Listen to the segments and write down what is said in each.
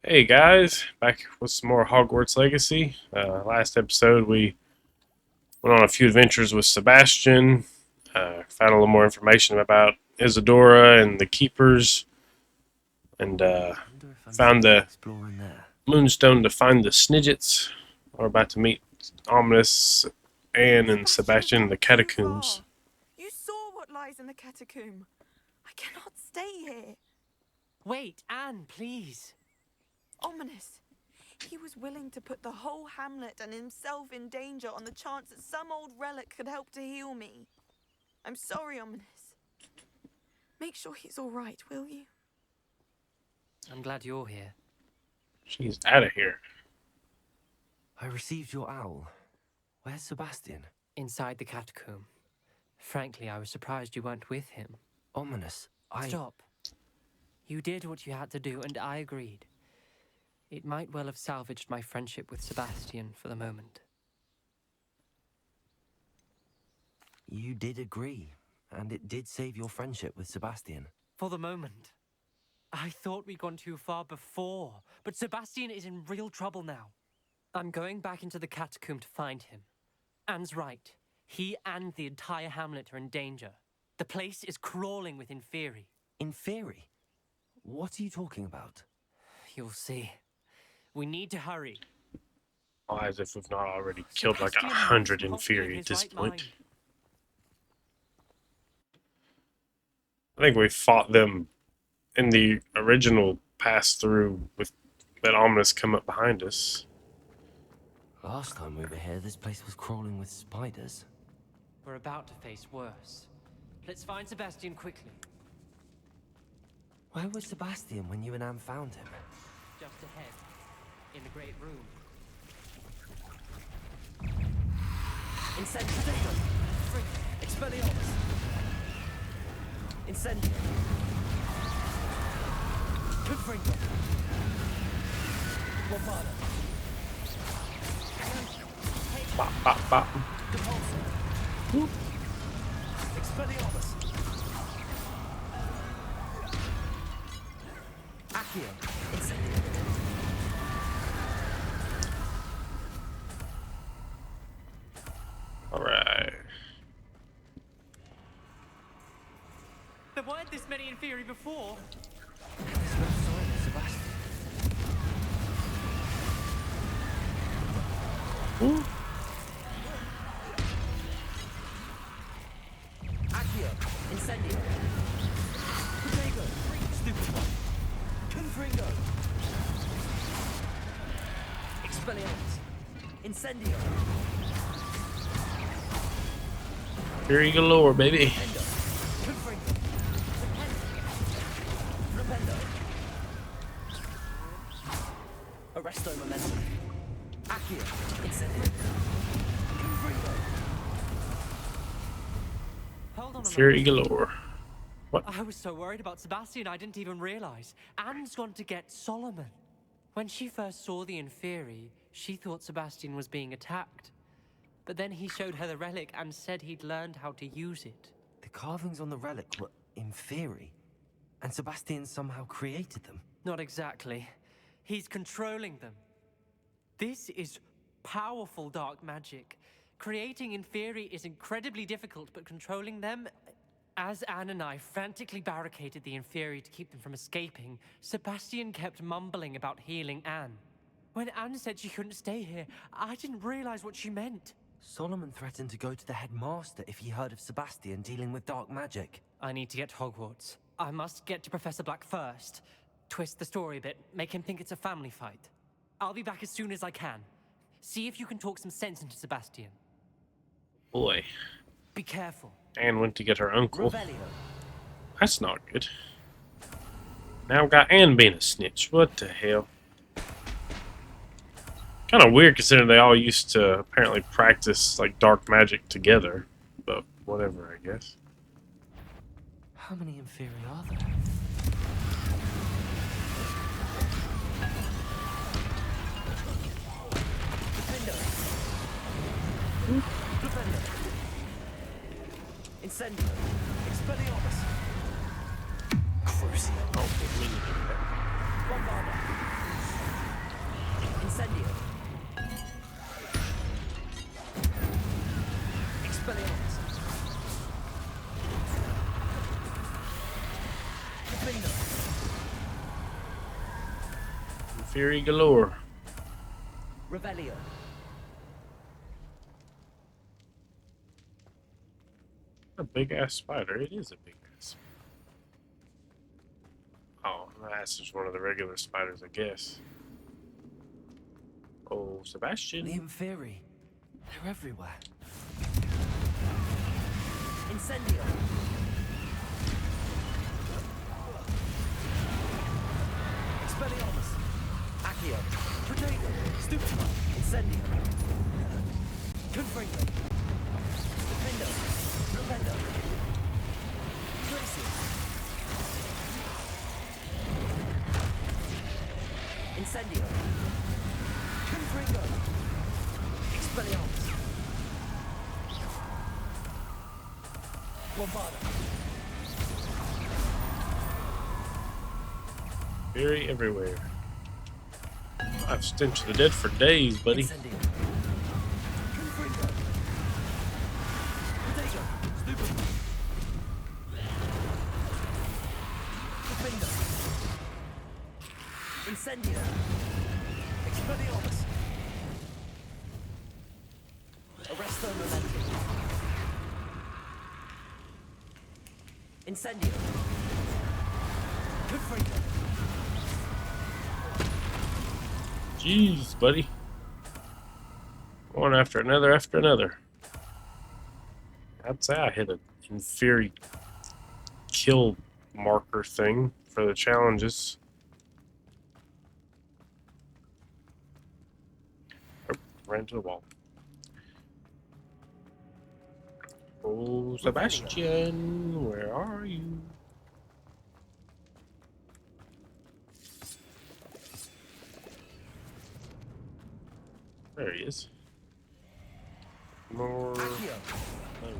Hey guys, back with some more Hogwarts Legacy. Last episode we went on a few adventures with Sebastian, found a little more information about Isadora and the Keepers, and Wonder if I'm found supposed to the explore in there. Moonstone to find the Snidgets. We're about to meet Ominous, Anne, and Sebastian, you've Sebastian in gone the too catacombs. far. You saw what lies in the catacomb. I cannot stay here. Wait, Anne, please. Ominous. He was willing to put the whole hamlet and himself in danger on the chance that some old relic could help to heal me. I'm sorry, Ominous. Make sure he's all right, will you? I'm glad you're here. She's out of here. I received your owl. Where's Sebastian? Inside the catacomb. Frankly, I was surprised you weren't with him. Ominous. Stop. You did what you had to do, and I agreed. It might well have salvaged my friendship with Sebastian for the moment. You did agree, and it did save your friendship with Sebastian. For the moment. I thought we'd gone too far before, but Sebastian is in real trouble now. I'm going back into the catacomb to find him. Anne's right. He and the entire hamlet are in danger. The place is crawling with Inferi. Inferi? What are you talking about? You'll see. We need to hurry. Why, as if we've not already killed like Sebastian 100 must not be in Inferi at his this right point. mind. I think we fought them in the original pass through with that ominous come up behind us. Last time we were here, this place was crawling with spiders. We're about to face worse. Let's find Sebastian quickly. Where was Sebastian when you and Anne found him? Just ahead, in the great room. Incendio! Expelliarmus! Incendio! Confringo! Bombarda! Bop, bop, bop. Depulso! Expelliarmus! Accio! Incendio! Alright. There weren't this many Inferi before. There's no sign of Sebastian. Ooh. Accio! Incendio! Protego! Stupid one! Confringo! Expelliarmus! Incendio! Fury galore, baby. Endo! Confringo! Rependo! Arresto momentum! Accio! Incendio! Confringo! Hold on a Fury moment. galore. What? I was so worried about Sebastian I didn't even realize. Anne's gone to get Solomon. When she first saw the Inferi, she thought Sebastian was being attacked. But then he showed her the relic and said he'd learned how to use it. The carvings on the relic were Inferi, and Sebastian somehow created them. Not exactly. He's controlling them. This is powerful dark magic. Creating Inferi is incredibly difficult, but controlling them... As Anne and I frantically barricaded the Inferi to keep them from escaping, Sebastian kept mumbling about healing Anne. When Anne said she couldn't stay here, I didn't realize what she meant. Solomon threatened to go to the headmaster if he heard of Sebastian dealing with dark magic. I need to get to Hogwarts. I must get to Professor Black first. Twist the story a bit, make him think it's a family fight. I'll be back as soon as I can. See if you can talk some sense into Sebastian. Boy. Be careful. Anne went to get her uncle. Revelio. That's not good. Now we got Anne being a snitch. What the hell? Kind of weird considering they all used to apparently practice like dark magic together. But whatever, I guess. How many Inferi are there? Defendo! Defendo! Incendio! Expelliarmus! Crucio! Oh, didn't mean to do that. Bombarda! Fury galore. Revelio. A big ass spider. It is a big ass. Oh, that's just one of the regular spiders, I guess. Oh, The Sebastian. Inferi. They're everywhere. Incendio. Expelliarmus. Accio. Potato. Stupima. Incendio. Confringo. Defendo. Propendo. Glacius. Incendio. Confringo. Expelliarmus. Lombardo. Fury everywhere. I've stench the dead for days, buddy. Incendio. Confringo. Potato. Stupima. Defendo. Incendio. Expelliarmus. Arresto Momentum. Incendio. Confringo. Jeez, buddy. One after another after another. I'd say I hit an Inferi kill marker thing for the challenges. Oh, ran to the wall. Oh, Sebastian, where are you? There he is. More. Accio. Oh.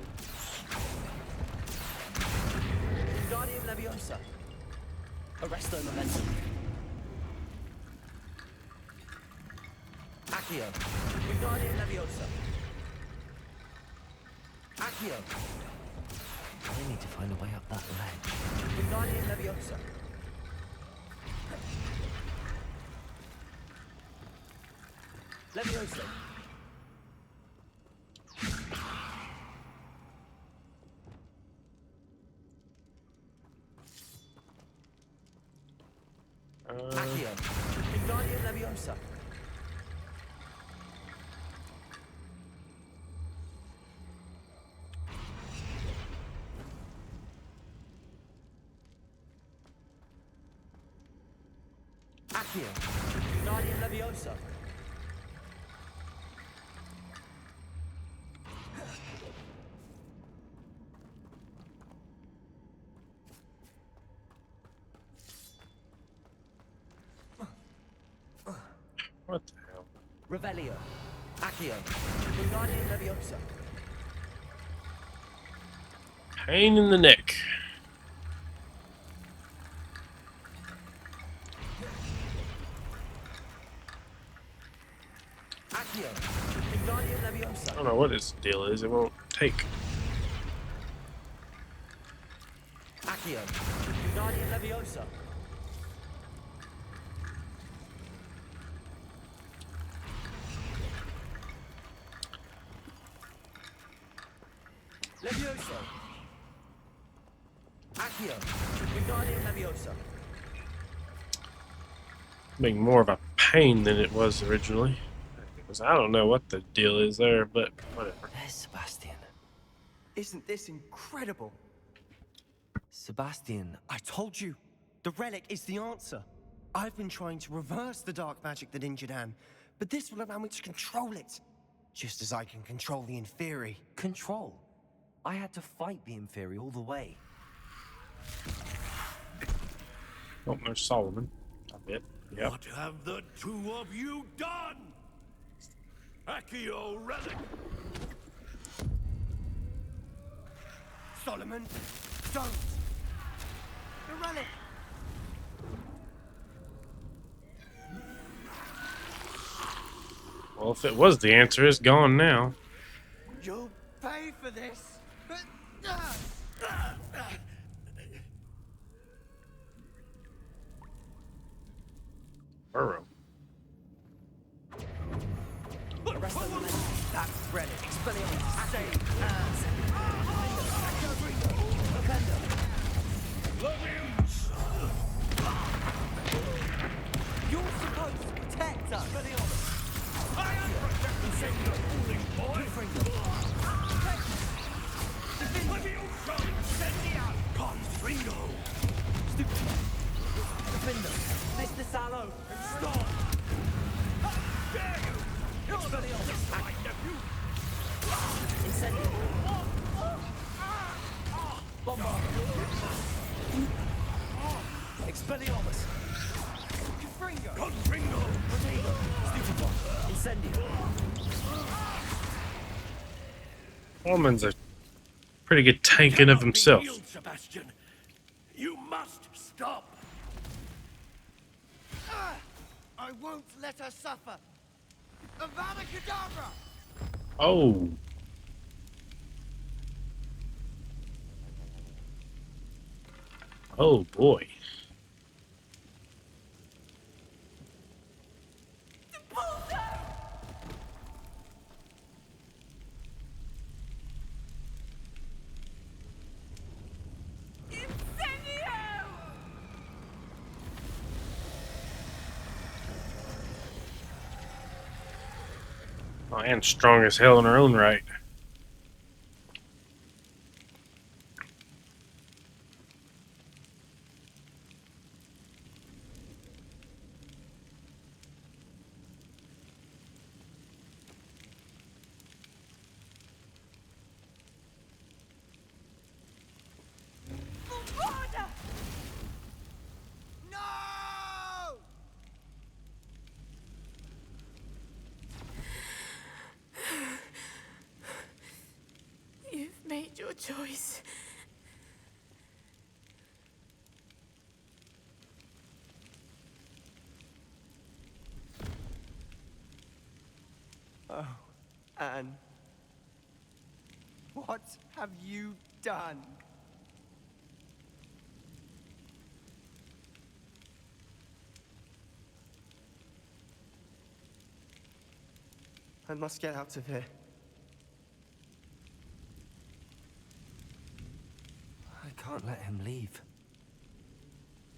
Guardian Leviosa. Arresto Momentum. Accio. Guardian Leviosa. Accio. I need to find a way up that ledge. Guardian Leviosa. Leviosa. Accio. Guardian Leviosa. Accio. Guardian Leviosa. What the hell? Revelio. Accio. Guardian Leviosa. Pain in the neck. Accio. Guardian Leviosa. I don't know what his deal is. It won't take. Accio. Guardian Leviosa. Leviosa. Accio. Guardian Leviosa. Being more of a pain than it was originally. Because I don't know what the deal is there, but whatever. There's Sebastian. Isn't this incredible? Sebastian, I told you, the relic is the answer. I've been trying to reverse the dark magic that injured Anne, but this will allow me to control it. Just as I can control the Inferi. control. I had to fight the Inferi all the way. Oh, there's Solomon. I bet. Yep. What have the two of you done? Accio relic! Solomon, don't! The relic! Well, if it was the answer, it's gone now. You'll pay for this! Burrow. Mr. Sallow! Stop! Dare you! Expelliarmus! My nephew! Incendio! Bombard! Expelliarmus! Confringo! Stupid one! Incendio! Norman's a pretty good tanking of Cannot be himself. healed, Sebastian. You must stop. I won't let her suffer. Avada Kedavra! Oh. Oh boy. Oh, and strong as hell in her own right. No! You've made your choice. Oh, Anne. What have you done? I must get out of here. I can't let him leave.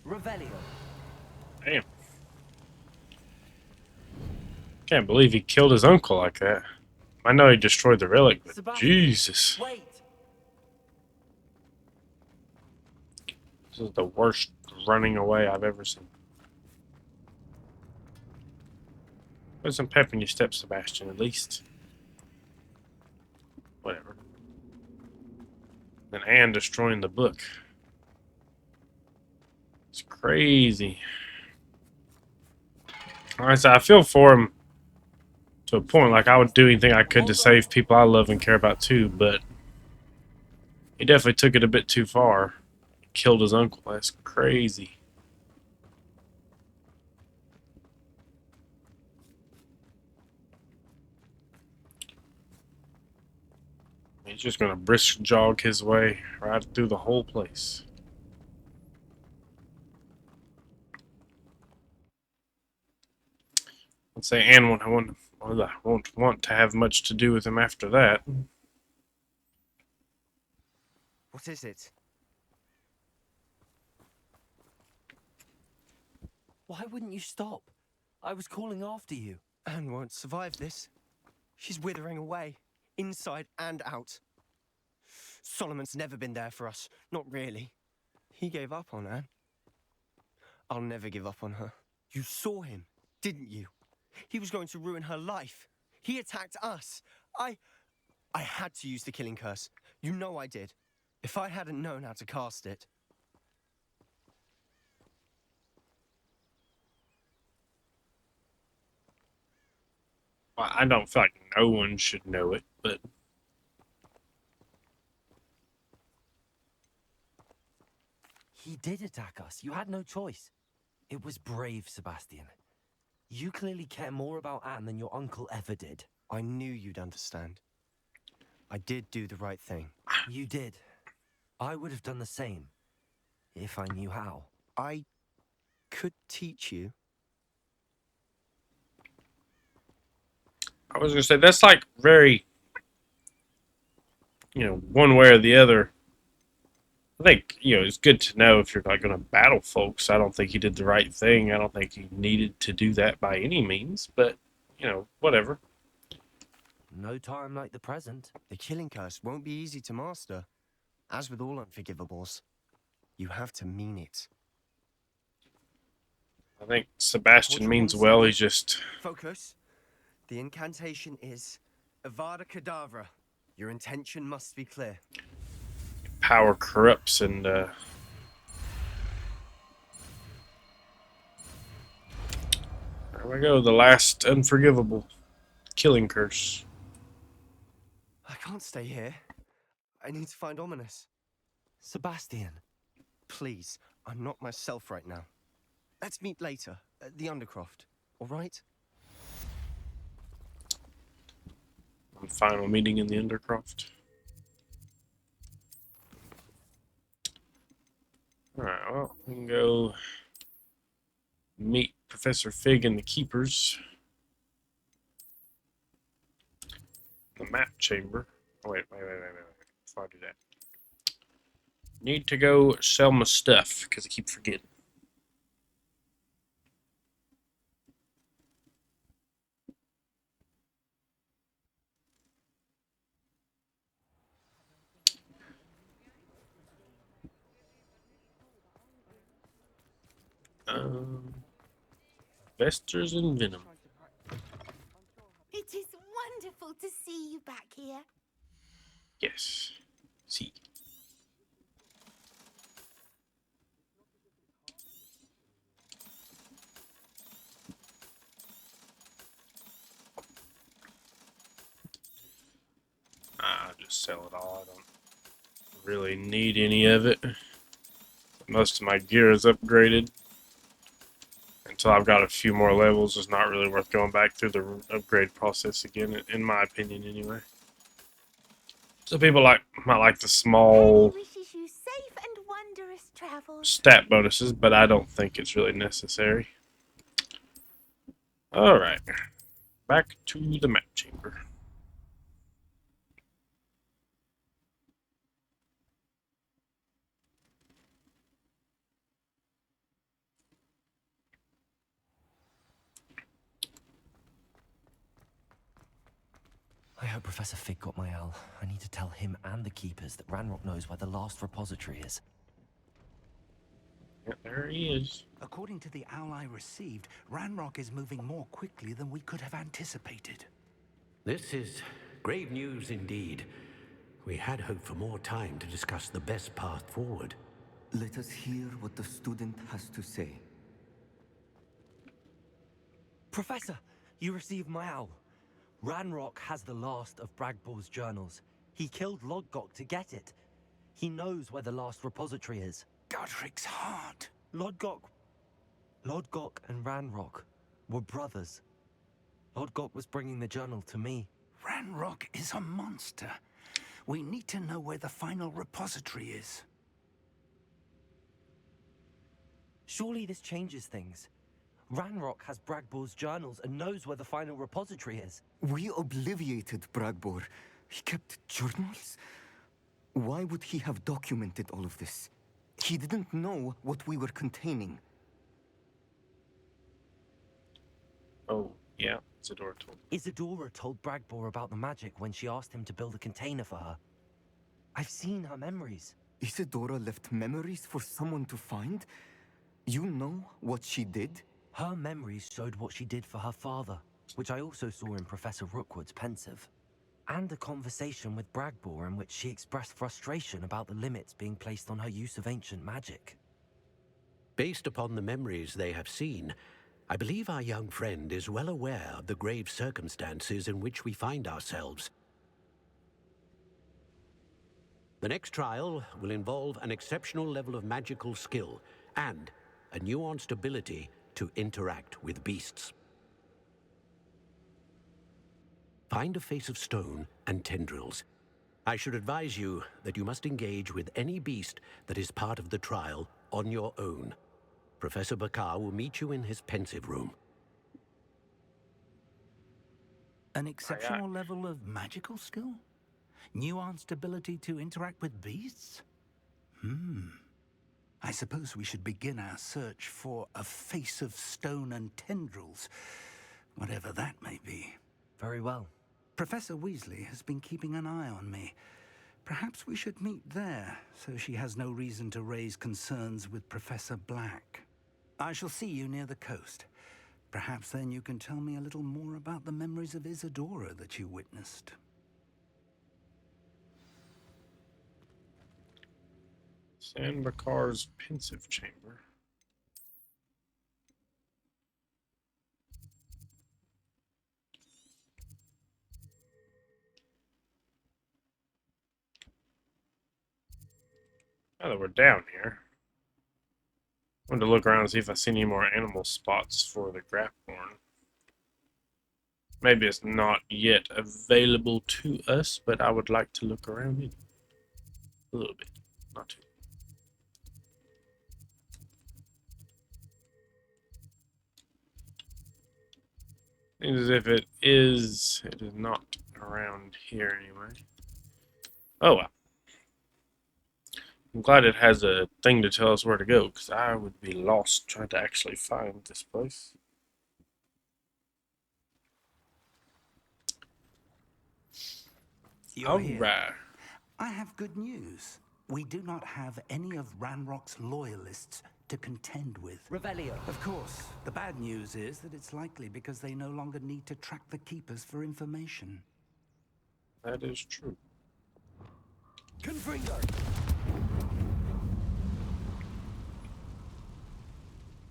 Revelio. Damn. Can't believe he killed his uncle like that. I know he destroyed the relic, but Sebastian, Jesus. Wait! This is the worst running away I've ever seen. Put some pep in your step, Sebastian, at least. Whatever. And Anne destroying the book. It's crazy. Alright, so I feel for him to a point. Like, I would do anything I could to save people I love and care about too, but he definitely took it a bit too far. Killed his uncle. That's crazy. He's just gonna brisk jog his way right through the whole place. I'd say Anne won't want to have much to do with him after that. What is it? Why wouldn't you stop? I was calling after you. Anne won't survive this. She's withering away, inside and out. Solomon's never been there for us, not really. He gave up on Anne. I'll never give up on her. You saw him, didn't you? He was going to ruin her life. He attacked us. I had to use the killing curse. You know I did. If I hadn't known how to cast it. I don't feel like no one should know it, but He did attack us. You had no choice. It was brave, Sebastian. You clearly care more about Anne than your uncle ever did. I knew you'd understand. I did do the right thing. You did. I would have done the same, if I knew how. I could teach you. I was gonna say that's like very, one way or the other. I think, it's good to know if you're not going to battle folks. I don't think he did the right thing. I don't think he needed to do that by any means, but, whatever. No time like the present. The killing curse won't be easy to master. As with all unforgivables, you have to mean it. I think Sebastian means well. He's just Focus. The incantation is Avada Kedavra. Your intention must be clear. power corrupts, and there we go. The last unforgivable killing curse. I can't stay here. I need to find Ominous. Sebastian. Please, I'm not myself right now. Let's meet later at the Undercroft, all right? One final meeting in the Undercroft. Alright, well, we can go meet Professor Fig and the Keepers. The map chamber. Oh, wait. Before I do that. Need to go sell my stuff, because I keep forgetting. Vesters and Venom. It is wonderful to see you back here. Yes. See. I'll just sell it all. I don't really need any of it. Most of my gear is upgraded. Until I've got a few more levels, it's not really worth going back through the upgrade process again, in my opinion, anyway. So people might like the small He wishes you safe and wondrous travels. stat bonuses, but I don't think it's really necessary. Alright, back to the map chamber. I hope Professor Fig got my owl. I need to tell him and the Keepers that Ranrock knows where the last repository is. Yeah, there he is. According to the owl I received, Ranrock is moving more quickly than we could have anticipated. This is grave news indeed. We had hoped for more time to discuss the best path forward. Let us hear what the student has to say. Professor, you received my owl. Ranrock has the last of Bragbor's journals. He killed Lodgok to get it. He knows where the last repository is. Godric's heart. Lodgok and Ranrock were brothers. Lodgok was bringing the journal to me. Ranrock is a monster. We need to know where the final repository is. Surely this changes things. Ranrock has Bragbor's journals and knows where the final repository is. We obliviated Bragbor. He kept journals? Why would he have documented all of this? He didn't know what we were containing. Oh, yeah, Isadora told me. Isadora told Bragbor about the magic when she asked him to build a container for her. I've seen her memories. Isadora left memories for someone to find? You know what she did? Her memories showed what she did for her father, which I also saw in Professor Rookwood's pensive. And a conversation with Bragbor in which she expressed frustration about the limits being placed on her use of ancient magic. Based upon the memories they have seen, I believe our young friend is well aware of the grave circumstances in which we find ourselves. The next trial will involve an exceptional level of magical skill and a nuanced ability to interact with beasts. Find a face of stone and tendrils. I should advise you that you must engage with any beast that is part of the trial on your own. Professor Bakar will meet you in his pensive room. An exceptional level of magical skill? Nuanced ability to interact with beasts? I suppose we should begin our search for a face of stone and tendrils, whatever that may be. Very well. Professor Weasley has been keeping an eye on me. Perhaps we should meet there, so she has no reason to raise concerns with Professor Black. I shall see you near the coast. Perhaps then you can tell me a little more about the memories of Isadora that you witnessed. Sandbakar's pensive chamber. Now that we're down here, I wanted to look around and see if I see any more animal spots for the Graphorn. Maybe it's not yet available to us, but I would like to look around it a little bit, not too. Seems as if it is not around here anyway. Oh well. I'm glad it has a thing to tell us where to go, because I would be lost trying to actually find this place. You're here. Alright. I have good news. We do not have any of Ranrock's loyalists to contend with. Revelio. Of course. The bad news is that it's likely because they no longer need to track the Keepers for information. That is true. Confringo!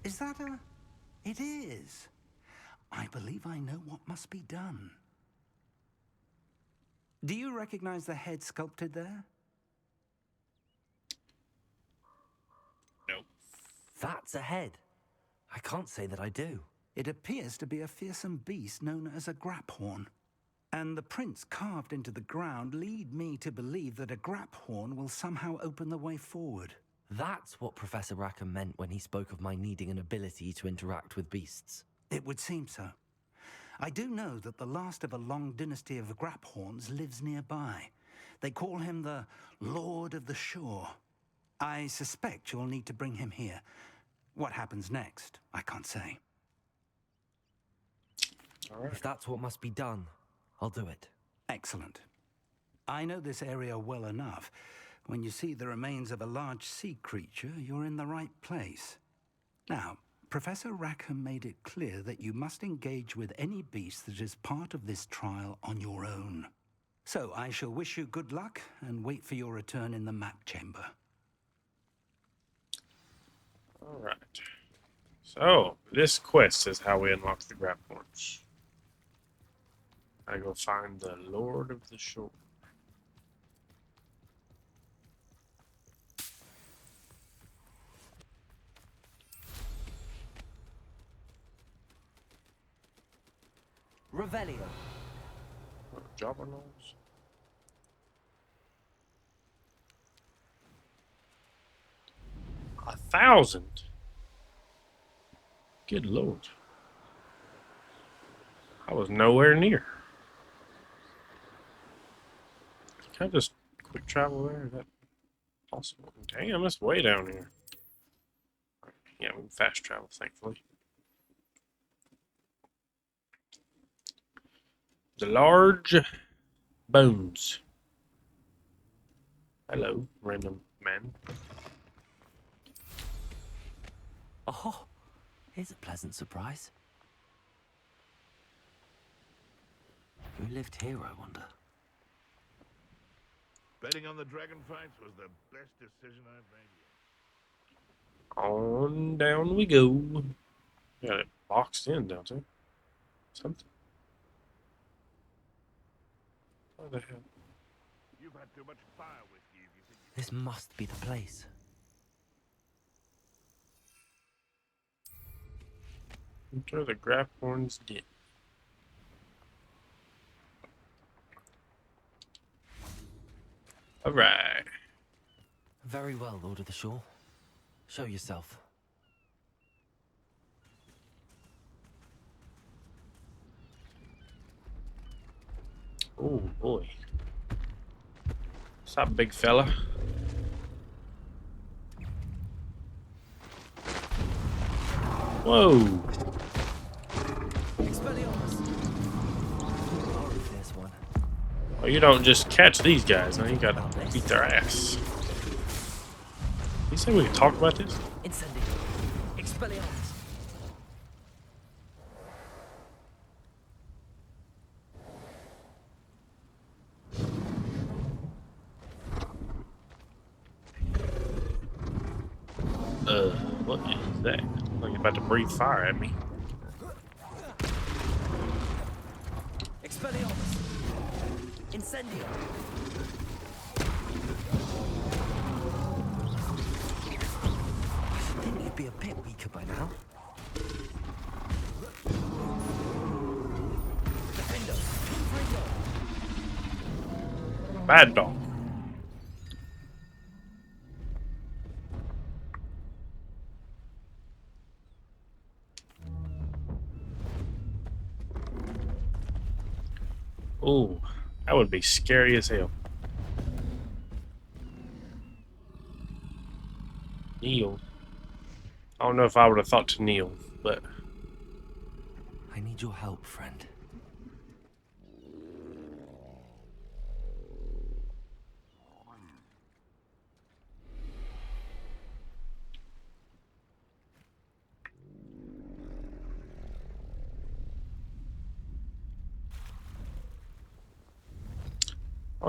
Is that a... It is. I believe I know what must be done. Do you recognize the head sculpted there? Nope. That's a head. I can't say that I do. It appears to be a fearsome beast known as a Graphorn. And the prints carved into the ground lead me to believe that a Graphorn will somehow open the way forward. That's what Professor Rackham meant when he spoke of my needing an ability to interact with beasts. It would seem so. I do know that the last of a long dynasty of Graphorns lives nearby. They call him the Lord of the Shore. I suspect you'll need to bring him here. What happens next, I can't say. All right. If that's what must be done, I'll do it. Excellent. I know this area well enough. When you see the remains of a large sea creature, you're in the right place. Now, Professor Rackham made it clear that you must engage with any beast that is part of this trial on your own. So I shall wish you good luck and wait for your return in the map chamber. All right. So this quest is how we unlock the Graphorns. I go find the Lord of the Shore. Revelio. Jobber nose. $1,000. Good Lord. I was nowhere near. Can I just quick travel there? Is that possible? Damn, it's way down here. Yeah, we can fast travel, thankfully. The large bones. Hello, random man. Oh, here's a pleasant surprise. Who lived here, I wonder? Betting on the dragon fights was the best decision I've made yet. On down we go. Got it boxed in, don't it? Something. What the hell? You've had too much fire whiskey if you think you... This must be the place. Enter the Graphorn's den. Alright. Very well, Lord of the Shore. Show yourself. Oh, boy. What's up, big fella? Whoa. Well, you don't just catch these guys, huh? You gotta beat their ass. You say we can talk about this? What is that? Like you're about to breathe fire at me. Expelliarmus! Incendio! I think you'd be a bit weaker by now. Defendo! Bad dog. Ooh, that would be scary as hell. Kneel. I don't know if I would have thought to kneel, but I need your help, friend.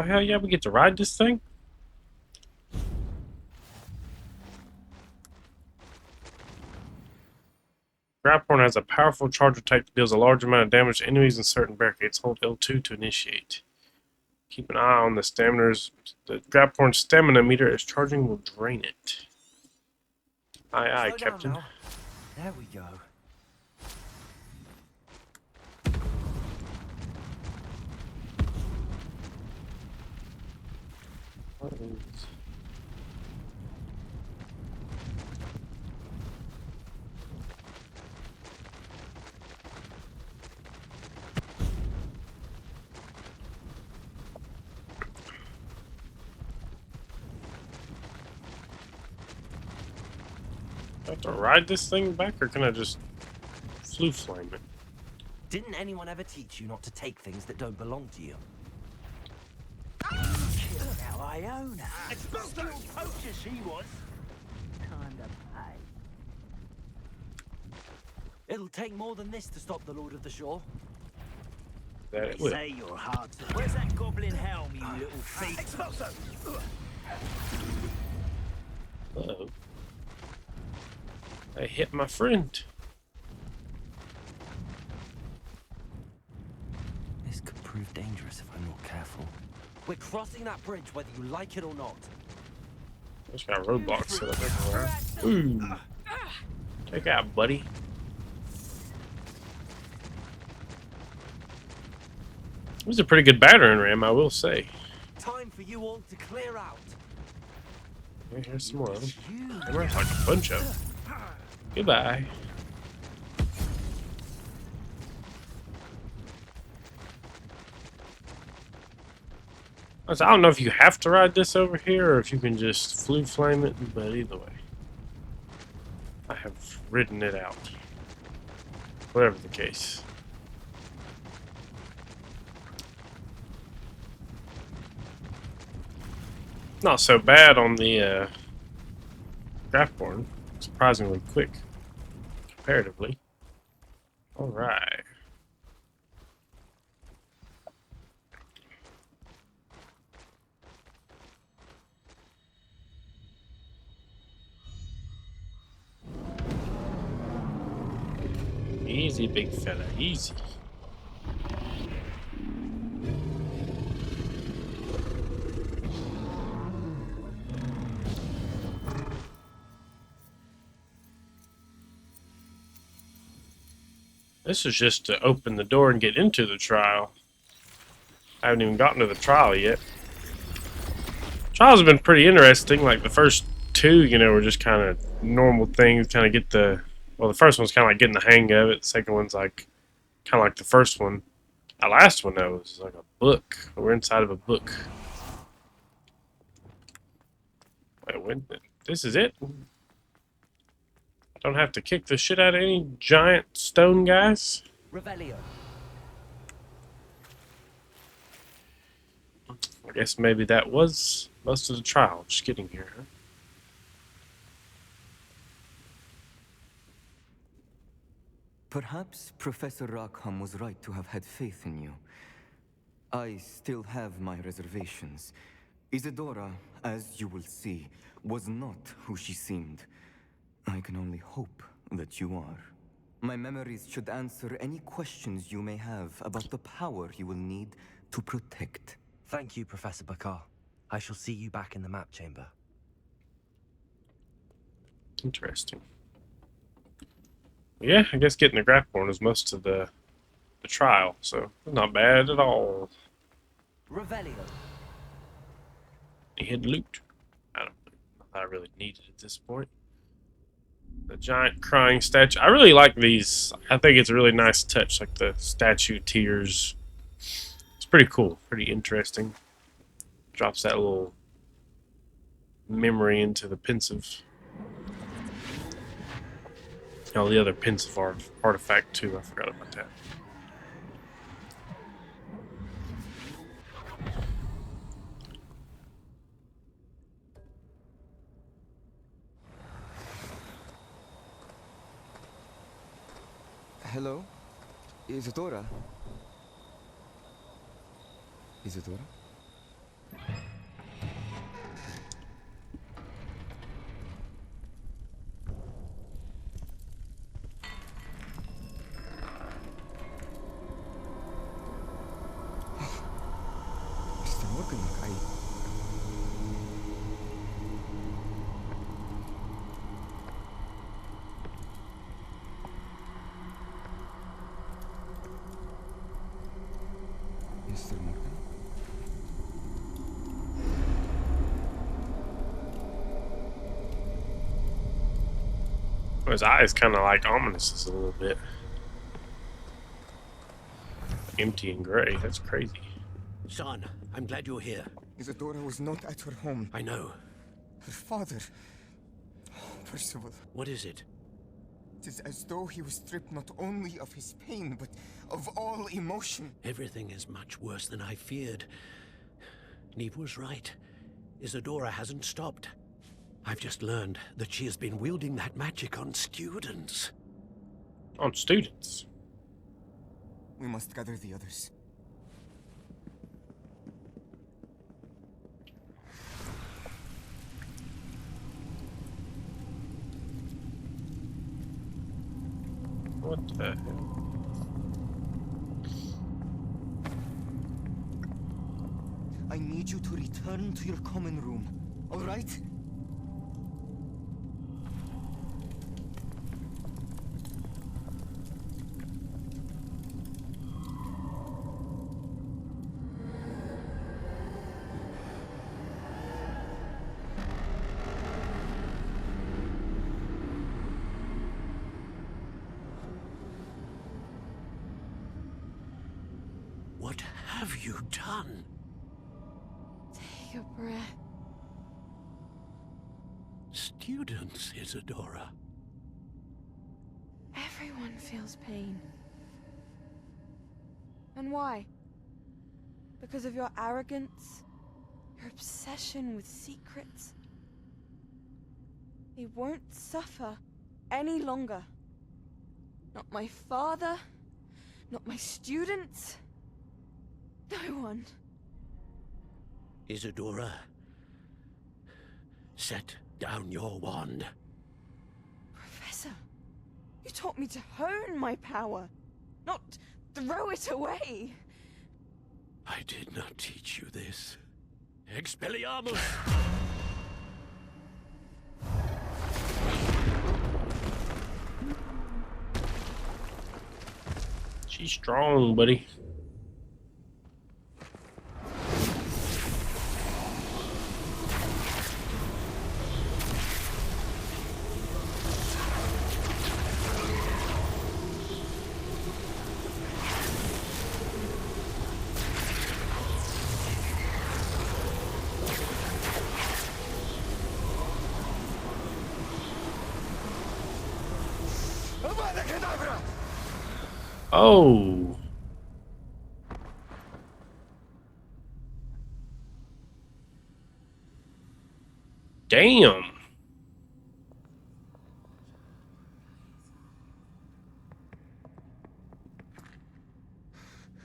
oh hell yeah, we get to ride this thing? Grapphorn has a powerful charger type that deals a large amount of damage to enemies in certain barricades. Hold L2 to initiate. Keep an eye on the stamina's. The Grapphorn stamina meter as charging will drain it. Aye, aye, Slow down Captain. now. There we go. What is... I have to ride this thing back, or can I just flue flame it? Didn't anyone ever teach you not to take things that don't belong to you? Now Iona. Exposed the little poacher she was. Kind of pay. It'll take more than this to stop the Lord of the Shore. That it will. Say you're hard to... Where's that goblin helm, you little thief? Exposo! Uh-oh. I hit my friend. This could prove dangerous if I'm not careful. We're crossing that bridge whether you like it or not. Just got roadblocks set up everywhere. Ooh. Take out, buddy. It was a pretty good battering ram, I will say. Time for you all to clear out. Okay, here's some more of them. There's like a bunch of them. Goodbye. I don't know if you have to ride this over here or if you can just flue flame it, but either way. I have ridden it out. Whatever the case. Not so bad on the Grapphorn. Surprisingly quick, comparatively. Alright. Easy, big fella, easy. This is just to open the door and get into the trial. I haven't even gotten to the trial yet. Trials have been pretty interesting. Like the first two, you know, were just kind of normal things. Kind of get the... Well, the first one's kind of like getting the hang of it. The second one's like... Kind of like the first one. The last one, though, was like a book. We're inside of a book. Wait, when... This is it? Don't have to kick the shit out of any giant stone guys. Revelio. I guess maybe that was most of the trial, just getting here, huh? Perhaps Professor Rackham was right to have had faith in you. I still have my reservations. Isadora, as you will see, was not who she seemed. I can only hope that you are. My memories should answer any questions you may have about the power you will need to protect. Thank you, Professor Bakar. I shall see you back in the map chamber. Interesting. Yeah, I guess getting the grapple is most of the trial, so not bad at all. Revelio. He had loot. I don't know if I really need it at this point. The giant crying statue. I really like these. I think it's a really nice touch, like the statue tears. It's pretty cool, pretty interesting. Drops that little memory into the pensive. Oh, the other pensive artifact too. I forgot about that. Hello? Isadora? Isadora? Mr. Morganlock, Mr. Morgan? His eyes kind of like ominous a little bit. Empty and gray. That's crazy. Son, I'm glad you're here. Isadora was not at her home. I know. Her father... Percival. What is it? It is as though he was stripped not only of his pain, but of all emotion. Everything is much worse than I feared. Neve was right. Isadora hasn't stopped. I've just learned that she has been wielding that magic on students. On students? We must gather the others. What the hell? I need you to return to your common room, all right? What have you done? Take a breath. Students, Isadora. Everyone feels pain. And why? Because of your arrogance? Your obsession with secrets? They won't suffer any longer. Not my father, not my students, no one. Isadora, set down your wand. Professor, you taught me to hone my power, not throw it away. I did not teach you this. Expelliarmus! She's strong, buddy. Oh. Damn.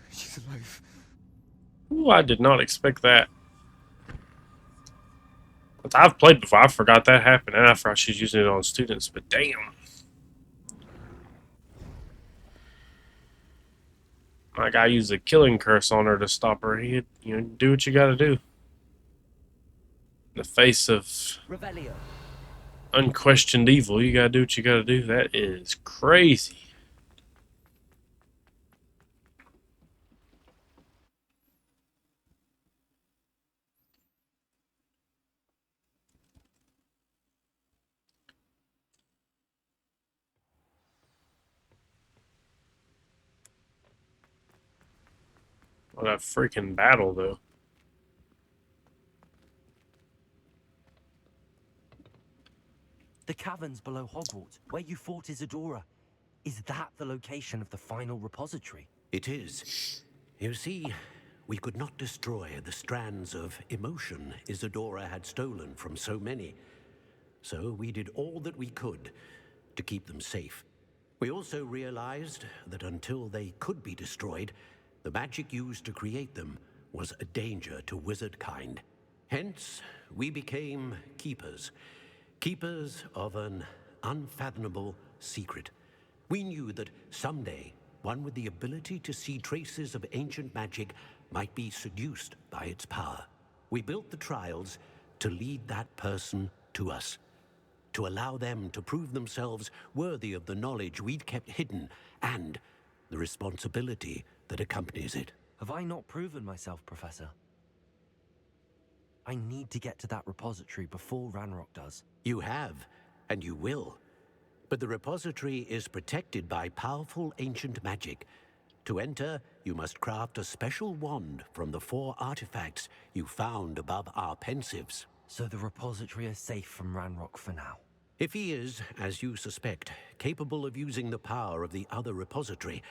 She's alive. Ooh, I did not expect that. But I've played before. I forgot that happened, and I forgot she's using it on students. But damn. My guy used a killing curse on her to stop her. He, do what you gotta do. In the face of Revelio. unquestioned evil, you gotta do what you gotta do. That is crazy. What a freaking battle, though. The caverns below Hogwarts, where you fought Isadora. Is that the location of the final repository? It is. You see, we could not destroy the strands of emotion Isadora had stolen from so many. So we did all that we could to keep them safe. We also realized that until they could be destroyed, the magic used to create them was a danger to wizard kind. Hence, we became keepers. Keepers of an unfathomable secret. We knew that someday, one with the ability to see traces of ancient magic might be seduced by its power. We built the trials to lead that person to us, to allow them to prove themselves worthy of the knowledge we'd kept hidden and the responsibility that accompanies it. Have I not proven myself, Professor? I need to get to that repository before Ranrock does. You have, and you will. But the repository is protected by powerful ancient magic. To enter, you must craft a special wand from the 4 artifacts you found above our pensives. So the repository is safe from Ranrock for now. If he is, as you suspect, capable of using the power of the other repository,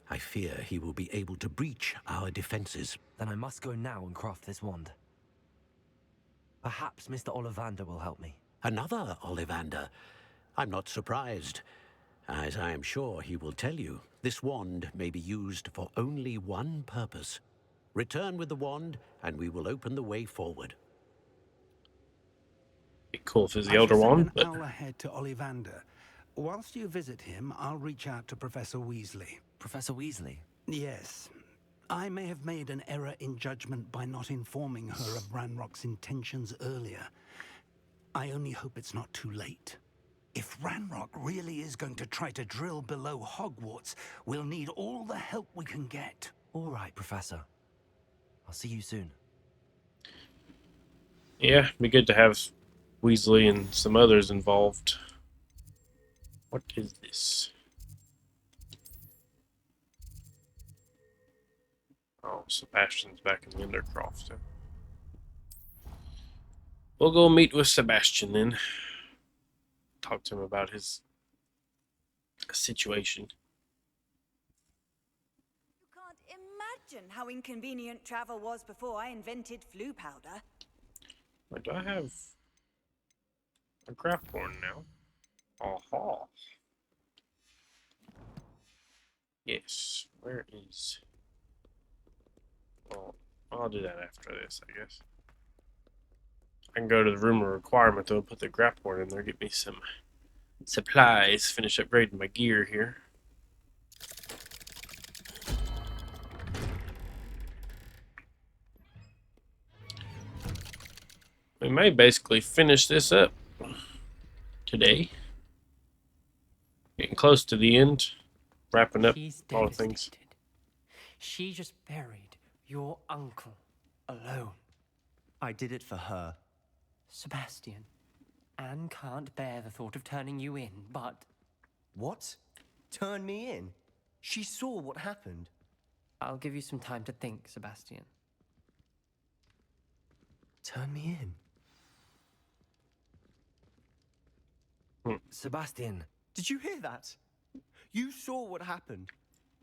I fear he will be able to breach our defenses. Then I must go now and craft this wand. Perhaps Mr. Ollivander will help me. Another Ollivander? I'm not surprised. As I am sure he will tell you, this wand may be used for only one purpose. Return with the wand, and we will open the way forward. Be cool if it's the I Elder shall send Wand, an but owl ahead to Ollivander. Whilst you visit him, I'll reach out to Professor Weasley. Professor Weasley? Yes. I may have made an error in judgment by not informing her of Ranrock's intentions earlier. I only hope it's not too late. If Ranrock really is going to try to drill below Hogwarts, we'll need all the help we can get. All right, Professor. I'll see you soon. yeah, it'd be good to have Weasley and some others involved. What is this? Oh, Sebastian's back in Lindercroft. We'll go meet with Sebastian then. Talk to him about his situation. You can't imagine how inconvenient travel was before I invented flu powder. Wait, do I have a Grafborn now? Aha. Yes. Where is... Well, I'll do that after this, I guess. I can go to the room of requirement, though, put the Grafborn in there, get me some supplies, finish upgrading my gear here. We may basically finish this up today. Getting close to the end, wrapping up She's all the things. devastated. She just buried your uncle alone. I did it for her. Sebastian, Anne can't bear the thought of turning you in, but... What? Turn me in? She saw what happened. I'll give you some time to think, Sebastian. Turn me in? Sebastian. Did you hear that? You saw what happened.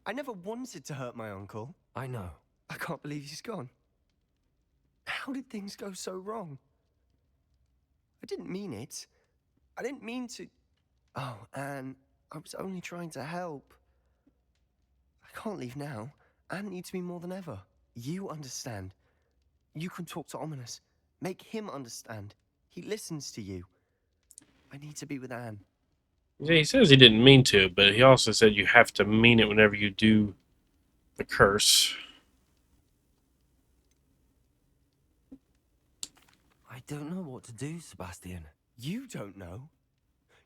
I never wanted to hurt my uncle. I know. I can't believe he's gone. How did things go so wrong? I didn't mean it. I didn't mean to... Oh, Anne, I was only trying to help. I can't leave now. Anne needs me more than ever. You understand. You can talk to Ominous. Make him understand. He listens to you. I need to be with Anne. Yeah, he says he didn't mean to, but he also said you have to mean it whenever you do the curse. I don't know what to do, Sebastian. You don't know.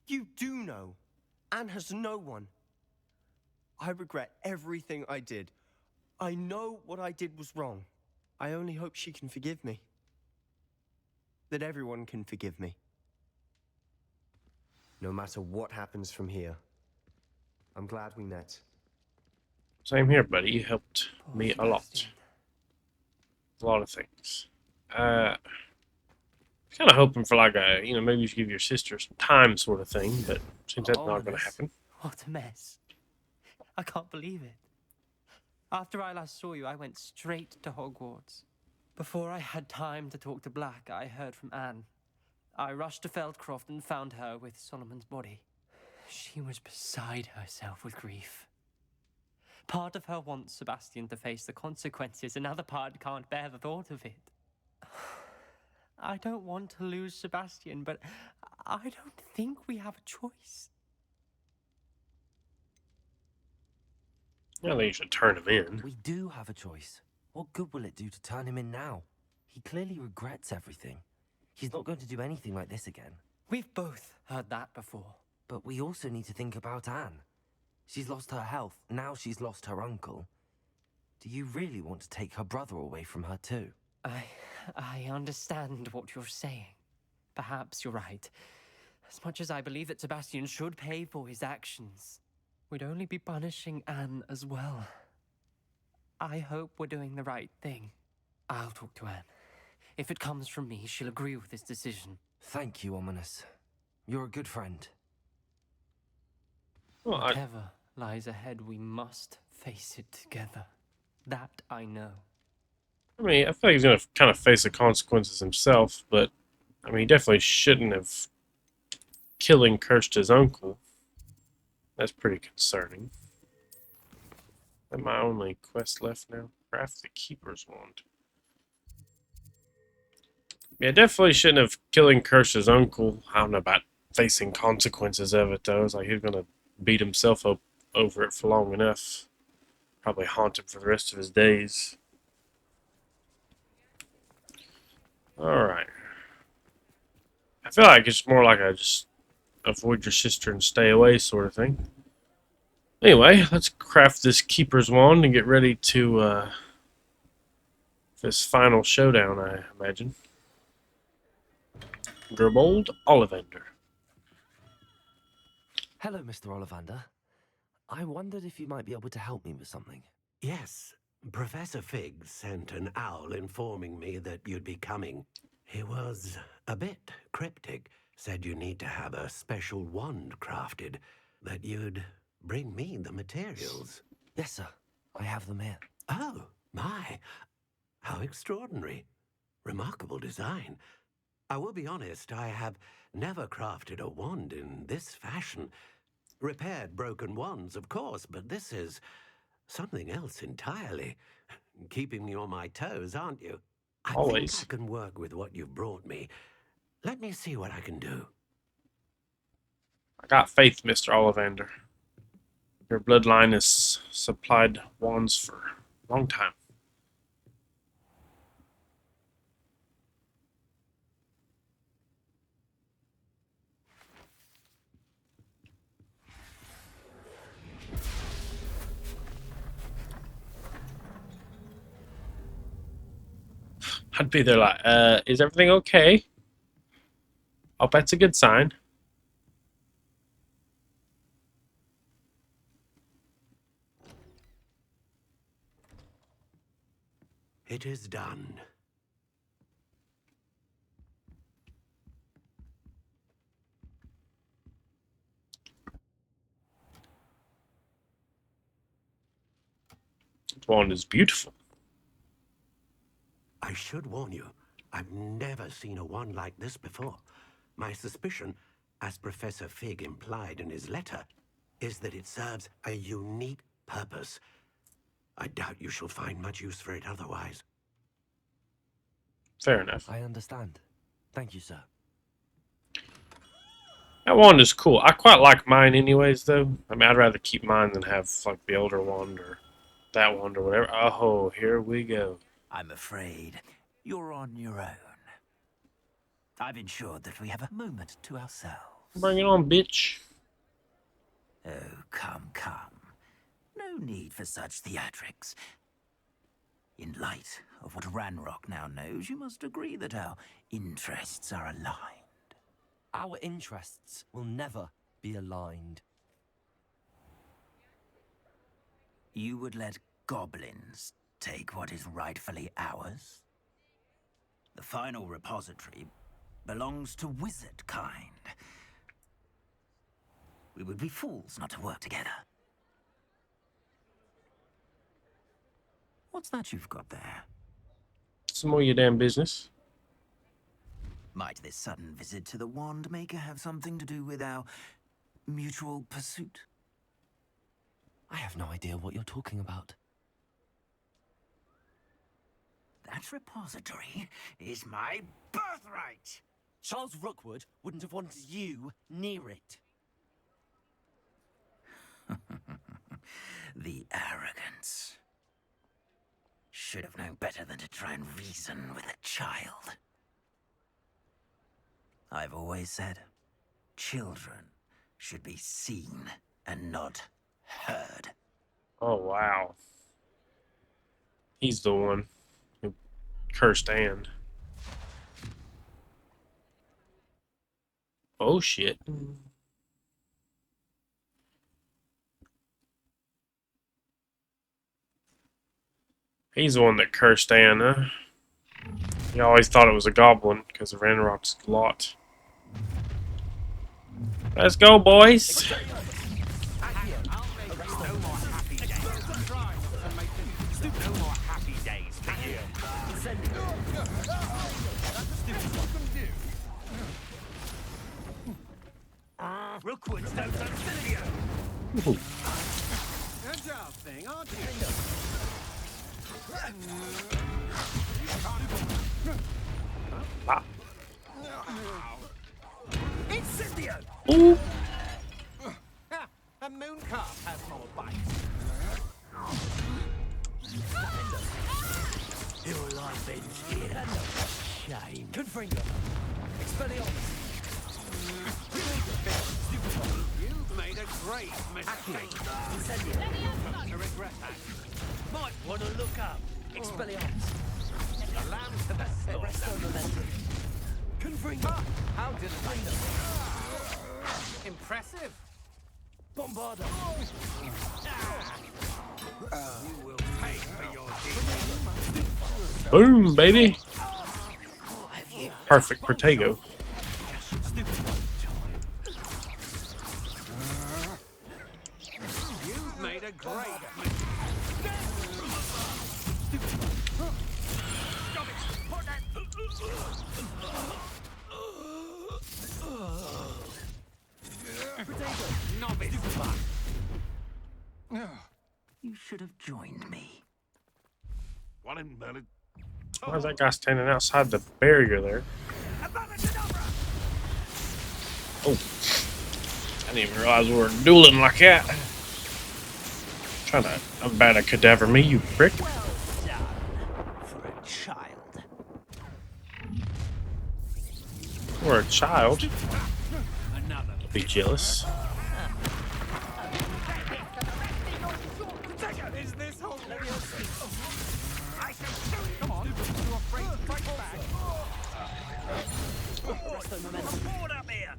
You do know. Anne has no one. I regret everything I did. I know what I did was wrong. I only hope she can forgive me. That everyone can forgive me. No matter what happens from here, I'm glad we met. Same here, buddy. You helped me a lot. Sebastian. A lot of things. Kind of hoping for like a, maybe you should give your sister some time sort of thing, but seems that's not going to happen. What a mess. I can't believe it. After I last saw you, I went straight to Hogwarts. Before I had time to talk to Black, I heard from Anne. I rushed to Feldcroft and found her with Solomon's body. She was beside herself with grief. Part of her wants Sebastian to face the consequences, another part can't bear the thought of it. I don't want to lose Sebastian, but I don't think we have a choice. I think you should turn him in. We do have a choice. What good will it do to turn him in now? He clearly regrets everything. He's not going to do anything like this again. We've both heard that before. But we also need to think about Anne. She's lost her health, now she's lost her uncle. Do you really want to take her brother away from her too? I understand what you're saying. Perhaps you're right. As much as I believe that Sebastian should pay for his actions, we'd only be punishing Anne as well. I hope we're doing the right thing. I'll talk to Anne. If it comes from me, she'll agree with this decision. Thank you, Ominous. You're a good friend. Well, Whatever lies ahead, we must face it together. That I know. I feel like he's going to kind of face the consequences himself, but, he definitely shouldn't have cursed his uncle. That's pretty concerning. That's my only quest left now. Craft the Keeper's Wand. Yeah, definitely shouldn't have cursed his uncle. I don't know about facing consequences of it, though. It's like he's going to beat himself up over it for long enough. Probably haunt him for the rest of his days. Alright. I feel like it's more like a just avoid your sister and stay away sort of thing. Anyway, let's craft this Keeper's Wand and get ready to this final showdown, I imagine. Gerbold Ollivander. Hello, Mr. Ollivander. I wondered if you might be able to help me with something. Yes, Professor Fig sent an owl informing me that you'd be coming. He was a bit cryptic, said you need to have a special wand crafted, that you'd bring me the materials. Yes, sir. I have them here. Oh, my. How extraordinary. Remarkable design. I will be honest, I have never crafted a wand in this fashion. Repaired broken wands, of course, but this is something else entirely. Keeping me on my toes, aren't you? Always. I think I can work with what you've brought me. Let me see what I can do. I got faith, Mr. Ollivander. Your bloodline has supplied wands for a long time. I'd be there like, is everything okay? Oh, that's a good sign. It is done. wand is beautiful. I should warn you, I've never seen a wand like this before. My suspicion, as Professor Fig implied in his letter, is that it serves a unique purpose. I doubt you shall find much use for it otherwise. Fair enough. I understand. Thank you, sir. That wand is cool. I quite like mine anyways, though. I mean, I'd rather keep mine than have, like, the older wand or that wand or whatever. Oh, here we go. I'm afraid you're on your own. I've ensured that we have a moment to ourselves. Bring it on, bitch. Oh, come, come. No need for such theatrics. In light of what Ranrock now knows, you must agree that our interests are aligned. Our interests will never be aligned. You would let goblins take what is rightfully ours? The final repository belongs to wizard kind. We would be fools not to work together. What's that you've got there? Some more of your damn business. Might this sudden visit to the Wand Maker have something to do with our mutual pursuit? I have no idea what you're talking about. That repository is my birthright! Charles Rookwood wouldn't have wanted you near it. The arrogance. Should have known better than to try and reason with a child. I've always said, children should be seen and not heard. Oh, wow. He's the one who cursed Anne. Oh, shit. He's the one that cursed Anne, huh? He always thought it was a goblin because of Ranrock's lot. Let's go, boys! Rookwood's no Silvio! Agile thing, aren't you? Ah. Incendio! Ooh! A mooncalf has more bites. Your life ends here. Shame. Confringo. Expelliarmus. You've made a great mistake. To regret that. Might want to look up. Expelliarmus. A lamb to the slaughter. Arresto momentum. Confringo. How did Impressive. Bombarda. You will pay for your deed. Boom, baby! Perfect Protego. You've made a great You should have joined me. One in minute. Why is that guy standing outside the barrier there? Oh. I didn't even realize we were dueling like that. Trying to about a cadaver me, you prick. Well done for a child. Or a child. Another. Don't be jealous. Is this whole I shall show you. Come on. You're afraid to fight back. Arresto momentum. Forward up here.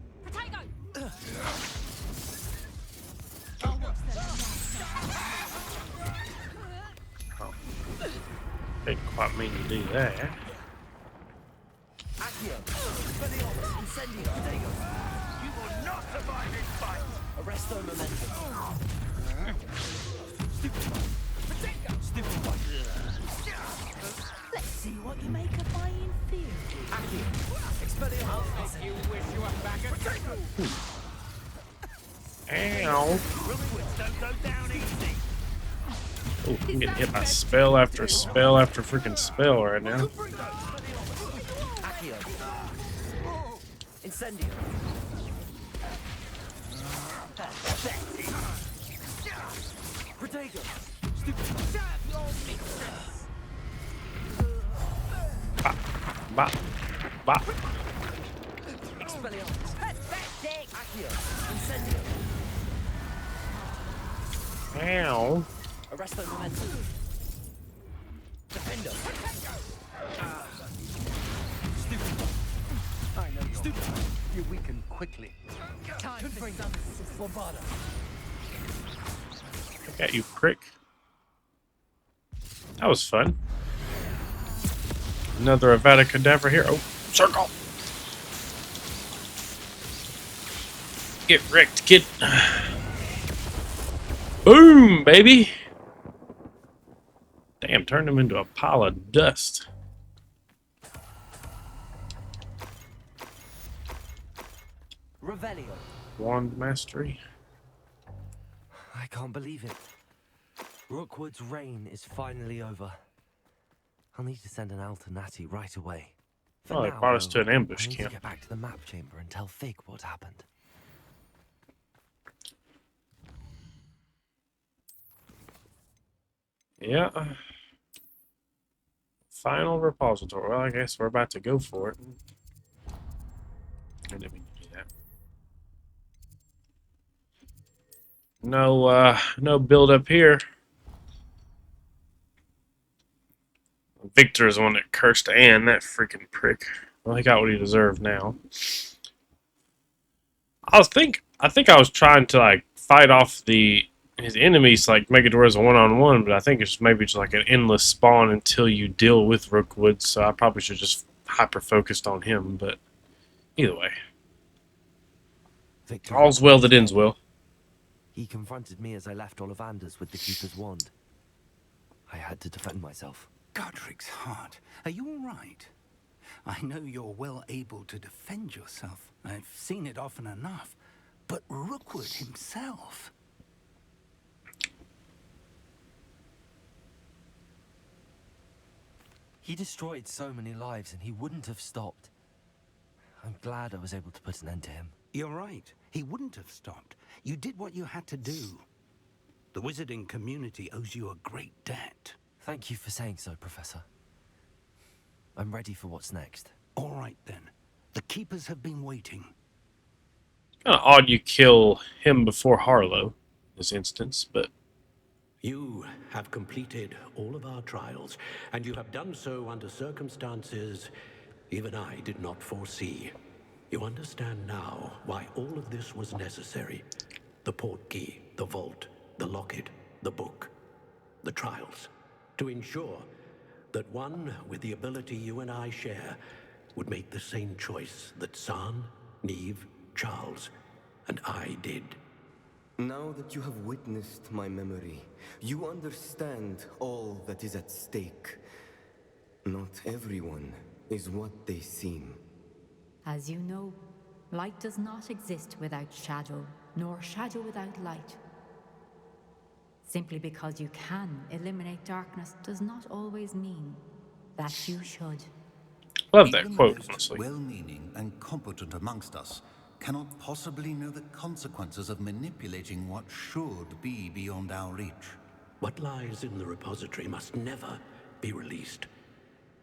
Oh. Didn't quite mean to do that. Accio. Expelliarmus. Incendio. Protego. You will not survive this fight. Arresto momentum. Protego. Ow. Oh, I'm getting hit by spell after spell after freaking spell right now. Incendio. Protego. Bop. Bop. Expelliarmus. Accio. Incendio. Ow. Arresto momentum. Defendo. Stupid. I know stupid. You weaken quickly. Time for some Bombarda. Look at you, prick. That was fun. Another Avada Kedavra here. Oh, circle. Get wrecked, kid. Boom, baby. Damn, turned him into a pile of dust. Revelio. Wand mastery. I can't believe it. Rookwood's reign is finally over. I'll need to send an alternati right away. Oh, they brought us to an ambush I need camp. to get back to the map chamber and tell Fig what happened. Yeah. Final repository. Well, I guess we're about to go for it. I didn't mean to do that. No build up here. Victor is the one that cursed Anne, that freaking prick. Well, he got what he deserved now. I think I was trying to like fight off his enemies, like make it to where it's a one-on-one, but I think it's maybe just like an endless spawn until you deal with Rookwood, so I probably should just hyper-focused on him, but either way. Victor All's well that ends well. He confronted me as I left Ollivanders with the Keeper's wand. I had to defend myself. Godric's heart. Are you all right? I know you're well able to defend yourself. I've seen it often enough. But Rookwood himself... He destroyed so many lives and he wouldn't have stopped. I'm glad I was able to put an end to him. You're right. He wouldn't have stopped. You did what you had to do. The wizarding community owes you a great debt. Thank you for saying so, Professor. I'm ready for what's next. All right, then. The Keepers have been waiting. Kind of odd you kill him before Harlow, in this instance, but... You have completed all of our trials, and you have done so under circumstances even I did not foresee. You understand now why all of this was necessary. The portkey, the vault, the locket, the book, the trials. To ensure that one with the ability you and I share would make the same choice that San, Neve, Charles, and I did. Now that you have witnessed my memory, you understand all that is at stake. Not everyone is what they seem. As you know, light does not exist without shadow, nor shadow without light. Simply because you can eliminate darkness does not always mean that you should. Love that Even quote, the most honestly. well-meaning and competent amongst us cannot possibly know the consequences of manipulating what should be beyond our reach. What lies in the repository must never be released.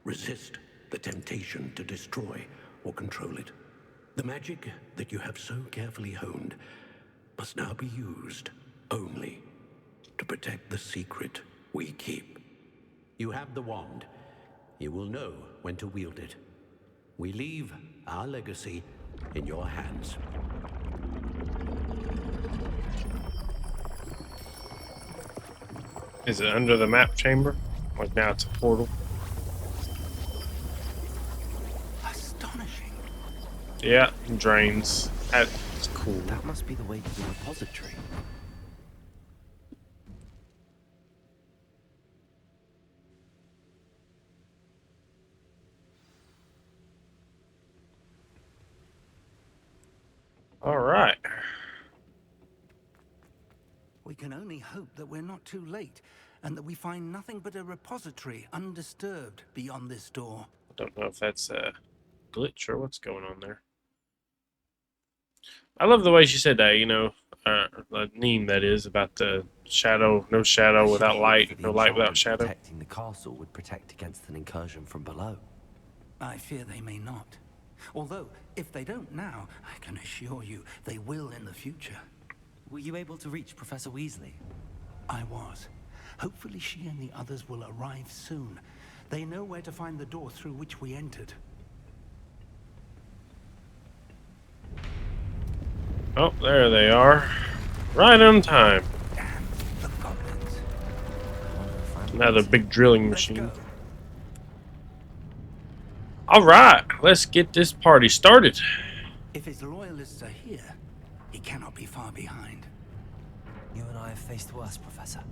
Resist the temptation to destroy or control it. The magic that you have so carefully honed must now be used only to protect the secret we keep. You have the wand. You will know when to wield it. We leave our legacy in your hands. Is it under the map chamber? Like now it's a portal? Astonishing. Yeah, drains. That's cool. That must be the way to the repository. All right. We can only hope that we're not too late, and that we find nothing but a repository undisturbed beyond this door. I don't know if that's a glitch or what's going on there. I love the way she said that, you know, the meme that is about the shadow, no shadow without light, no light without shadow. Protecting the castle would protect against an incursion from below. I fear they may not. Although, if they don't now, I can assure you they will in the future. Were you able to reach Professor Weasley? I was. Hopefully she and the others will arrive soon. They know where to find the door through which we entered. Oh, there they are. Right on time. Another big drilling machine. Alright, let's get this party started. If his loyalists are here, he cannot be far behind. You and I have faced worse, Professor.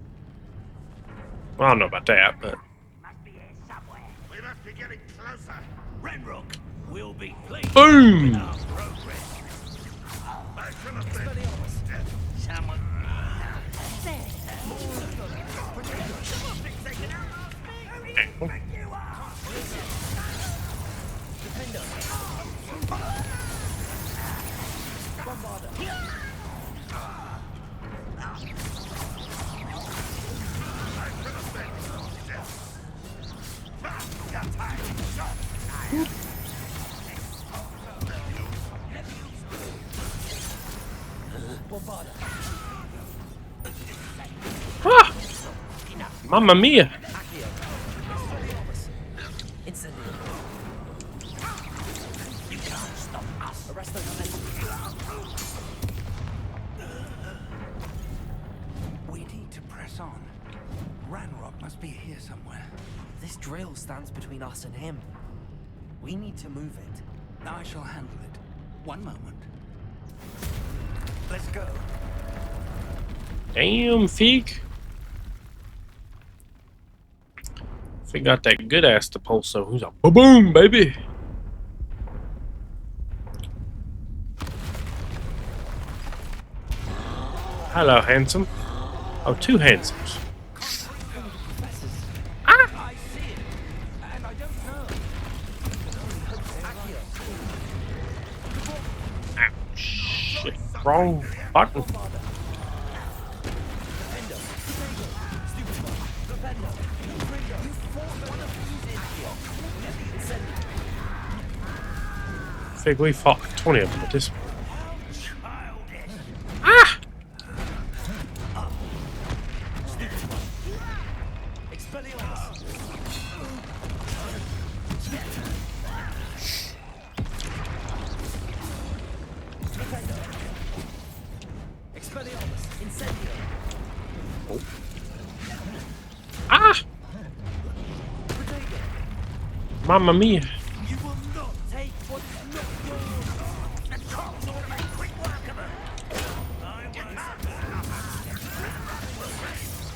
Well, I don't know about that, but... We must be getting closer. Renrock will be pleased. Boom! Someone. Ah! Mamma mia! We need to press on. Ranrock must be here somewhere. This drill stands between us and him. We need to move it. I shall handle it. One moment. Let's go. Damn, Feek. Feek got that good ass to pulse, so who's a boom, baby? Hello, handsome. Oh, two handsomes. Ah! Ah, shit. Wrong button. I think we fought 20 of them at this point. Ah! Oh. Ah! Mamma mia.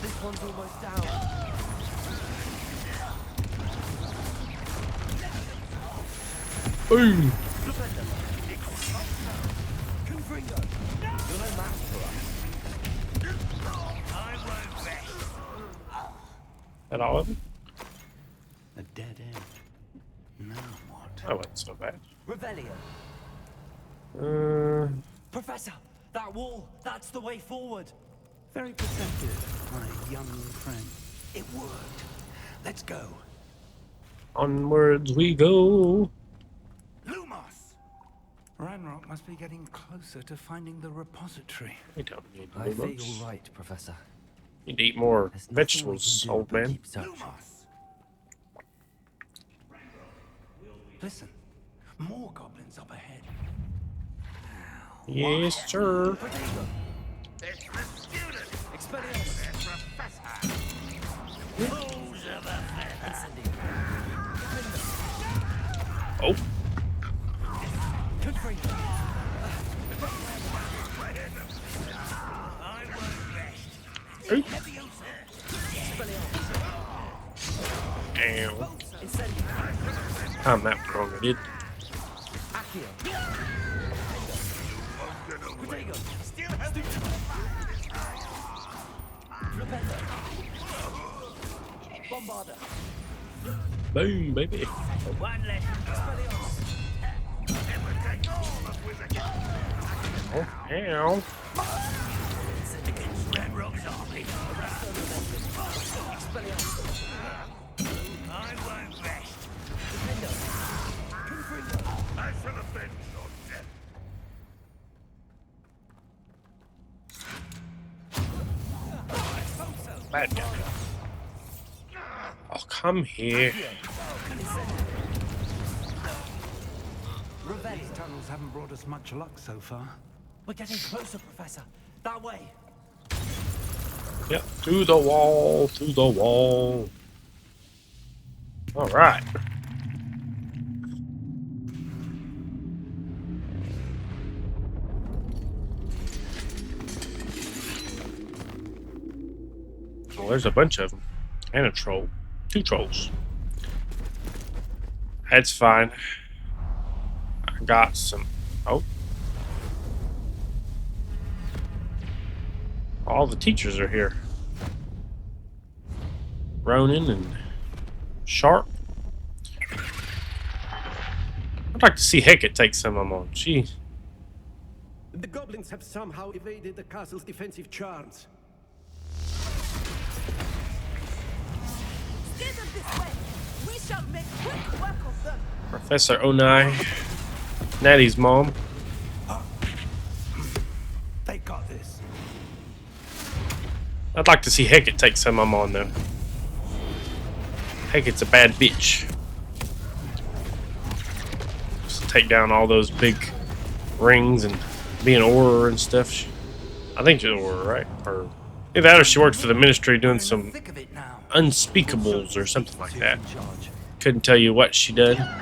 This one's almost down. Boom. That all of them? A dead end. Now what? That wasn't so bad. Revelio. Professor, that wall, that's the way forward. Very perceptive, my young friend. It worked. Let's go. Onwards we go. Lumos! Ranrock must be getting closer to finding the repository. We don't need I feel Lumos. you're right, Professor. Need to eat more There's nothing we vegetables, can do old but man. keep searching. Listen, more goblins up ahead. Yes, sir. It's the student. Expelliarmus. The professor. Who's of a feather? Oh. Oop. Ow. Time that wrong, I did. Boom, baby. One less. Oh, ow. Against Ranrock's army. I won't rest. I shall avenge your death. Bad guy. Oh, come here. These tunnels haven't brought us much luck so far. We're getting closer, Professor. That way. Yep, to the wall, to the wall. All right. Well, there's a bunch of them. And a troll. 2 trolls. That's fine. I got some... Oh. All the teachers are here. Ronan and Sharp. I'd like to see Hecate take some of them on. Jeez. The goblins have somehow evaded the castle's defensive charms. Steer them this way. We shall make quick work of them. Professor Onai. Natty's mom. They got this. I'd like to see Hecate take some of them on, though. Hecate's a bad bitch. Just take down all those big rings and be an Auror and stuff. I think she's an Auror, right? Or either that or she worked for the Ministry doing some unspeakables or something like that. Couldn't tell you what she did. How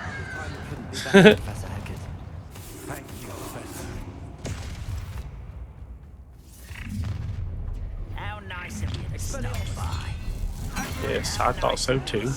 nice of you to stop by. Yes, I thought so too.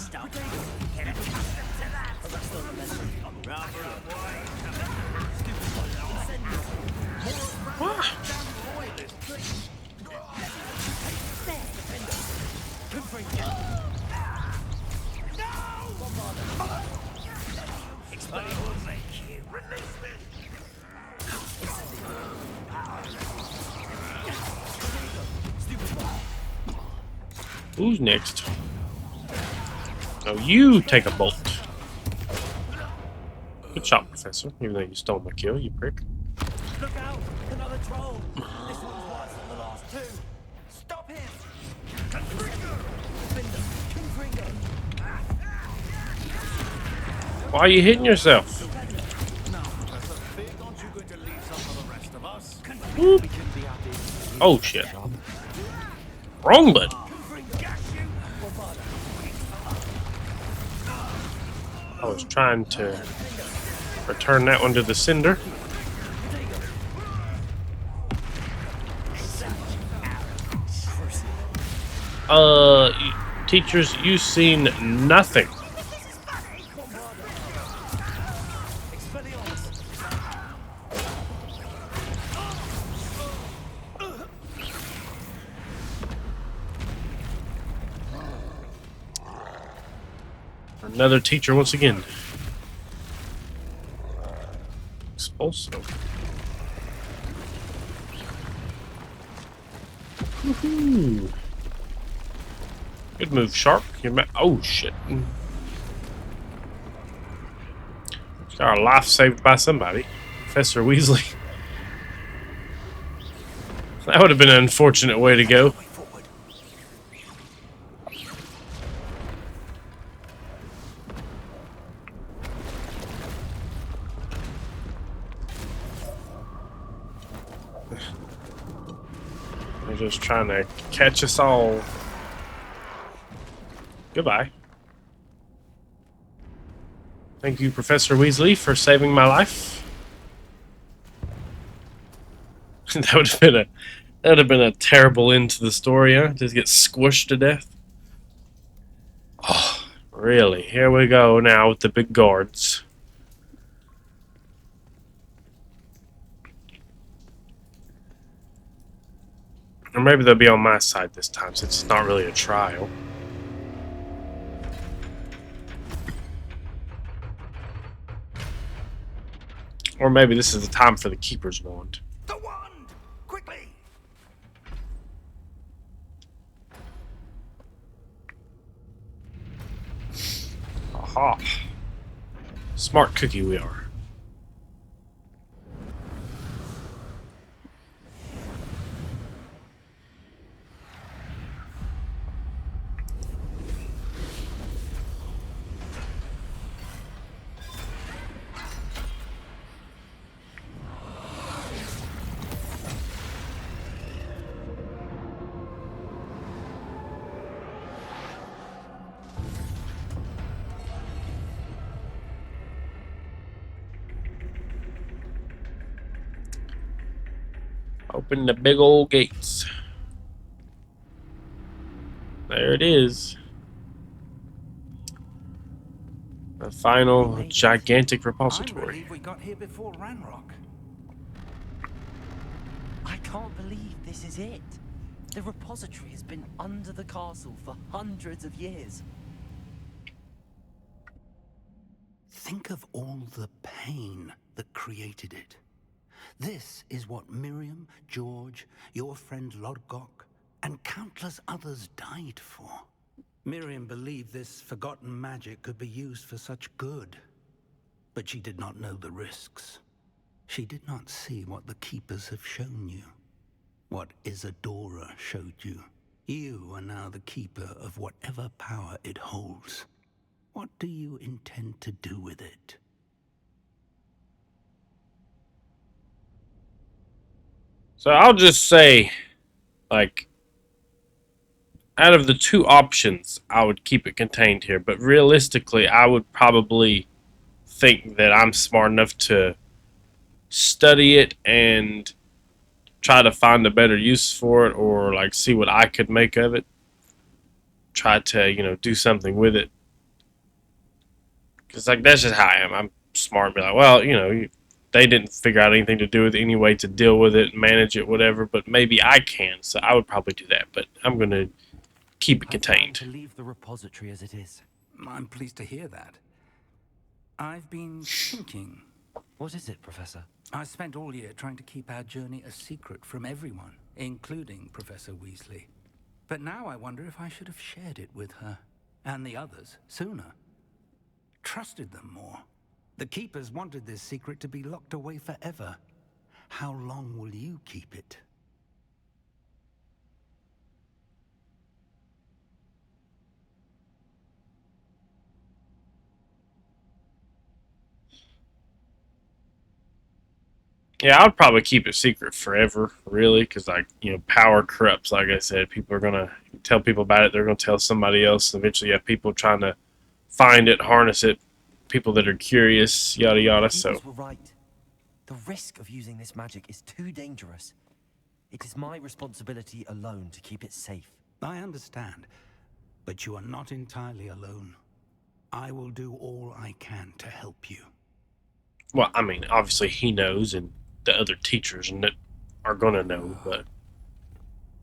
Who's next? Oh, you take a bolt. Good shot, Professor. Even though you stole my kill, you prick. Look out! Another troll! This one's worse than the last 2. Stop him! Why are you hitting yourself? Whoop. Oh shit. Wrong button. I was trying to return that one to the cinder. Teachers, you've seen nothing. Another teacher once again. Expulso. Woohoo! Good move, Sharp. Oh shit! Got our life saved by somebody. Professor Weasley. That would have been an unfortunate way to go. They're just trying to catch us all. Goodbye. Thank you, Professor Weasley, for saving my life. That would have been a terrible end to the story, huh? Just get squished to death. Oh, really? Here we go now with the big guards. maybe they'll be on my side this time, since it's not really a trial. Or maybe this is the time for the Keeper's Wand. The wand! Quickly! Aha. Smart cookie we are. Open the big old gates. There it is. The final gigantic I repository. believe we got here before Ranrock. I can't believe this is it. The repository has been under the castle for hundreds of years. Think of all the pain that created it. This is what Miriam, George, your friend Lodgok, and countless others died for. Miriam believed this forgotten magic could be used for such good, but she did not know the risks. She did not see what the Keepers have shown you, what Isadora showed you. You are now the Keeper of whatever power it holds. What do you intend to do with it? So I'll just say, like, out of the two options, I would keep it contained here. But realistically, I would probably think that I'm smart enough to study it and try to find a better use for it, or like see what I could make of it. Try to, you know, do something with it. Because, like, that's just how I am. I'm smart and be like, well, you know, they didn't figure out anything to do with it anyway, to deal with it, manage it, whatever, but maybe I can, so I would probably do that, but I'm going to keep it contained. To leave the repository as it is. I'm pleased to hear that. I've been thinking. What is it, Professor? I spent all year trying to keep our journey a secret from everyone, including Professor Weasley. But now I wonder if I should have shared it with her, and the others, sooner. Trusted them more. The Keepers wanted this secret to be locked away forever. How long will you keep it? Yeah, I'd probably keep it secret forever, really, because, like, you know, power corrupts. Like I said, people are gonna tell people about it. They're gonna tell somebody else. Eventually, you have people trying to find it, harness it. People that are curious, yada yada. So Keepers were right. The risk of using this magic is too dangerous. It is my responsibility alone to keep it safe. I understand, but you are not entirely alone. I will do all I can to help you. well, I mean, obviously he knows, and the other teachers and that are gonna know, but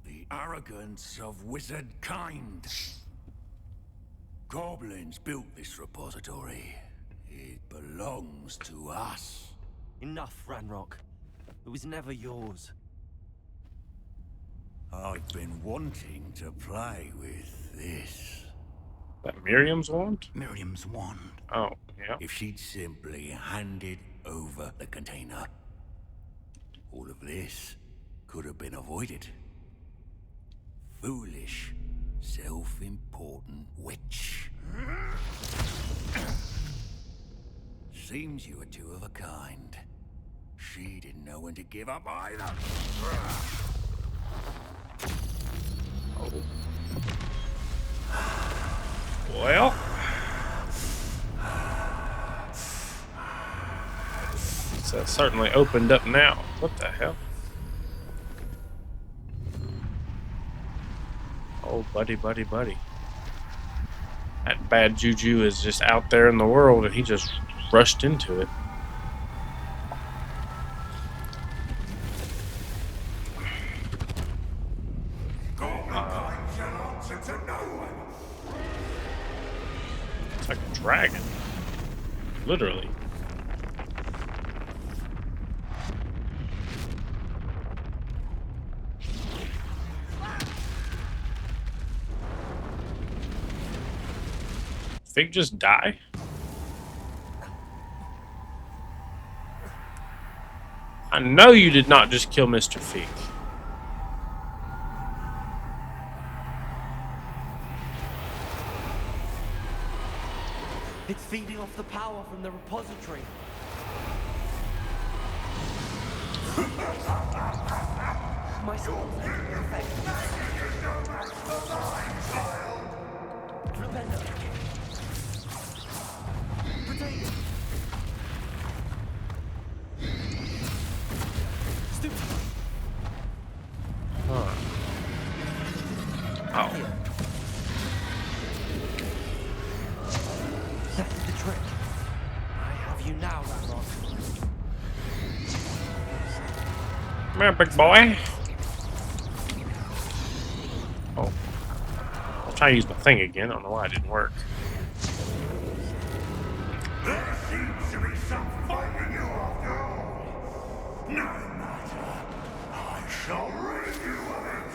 The arrogance of wizard kind. Goblins built this repository. It belongs to us. Enough, Ranrock. It was never yours. I've been wanting to play with this. that Miriam's wand? Miriam's wand. Oh, yeah. If she'd simply handed over the container, all of this could have been avoided. Foolish, self-important witch. Seems you were two of a kind. She didn't know when to give up either. Well, it's certainly opened up now. What the hell? Oh, buddy, buddy, buddy. That bad juju is just out there in the world, and he just rushed into it. It's like a dragon. Literally. Fig just die? I know you did not just kill Mr. Fig. It's feeding off the power from the repository. My spell's taking effect. Flipendo. Potato. Stupid. Huh. Oh. That's the trick. I have you now, Ranrock. Come here, big boy. Oh. I'll try to use my thing again. I don't know why it didn't work. There seems to be some fight in you after all. No matter. I shall rid you of it.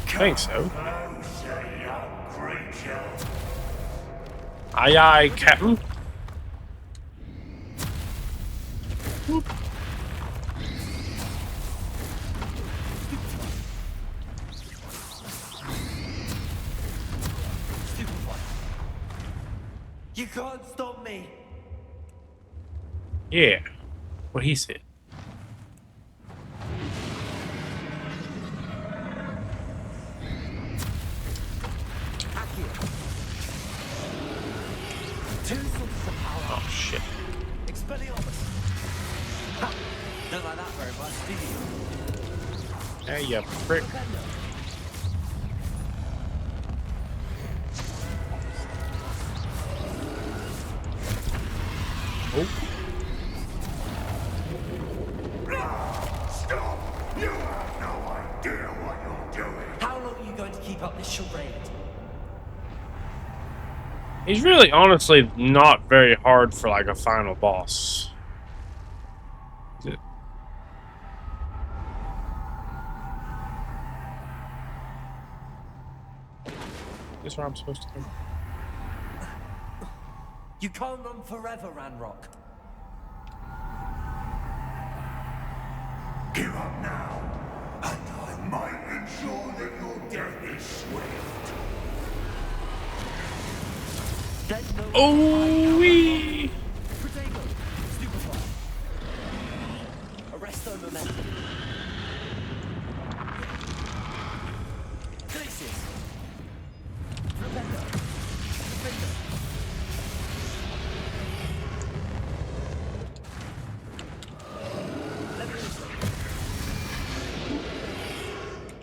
I think so. Closer, young creature. Aye, aye, Captain. You can't stop me. Yeah. What he said. Two sources of power. Oh shit. Expelliarmus. Ha! Don't like that very much, do you? Hey, you prick. Oh. Stop! You have no idea what you're doing. How long are you going to keep up this charade? He's really honestly not very hard for like a final boss. Is it? Is this where I'm supposed to go? You can't run forever, Ranrock. Give up now, and I might ensure that your death is swift. There's no Oh wee! Protego. Stupefy. Arresto momentum. Glacius. Flipendo. Flipendo.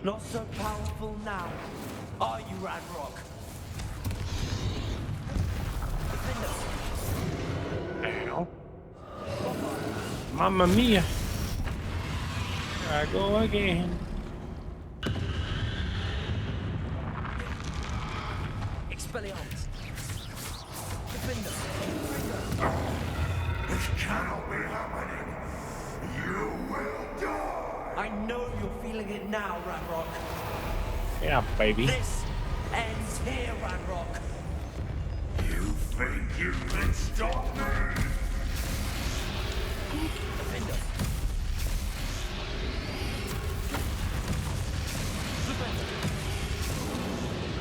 Not so powerful now, are you, Ranrock? Ow. Mamma mia. Here I go again. Expelliarmus. Defender. This cannot be happening. You will die. I know you're feeling it now, Ranrock. Yeah, baby. This ends here, Ranrock. You think you can stop me? Defender.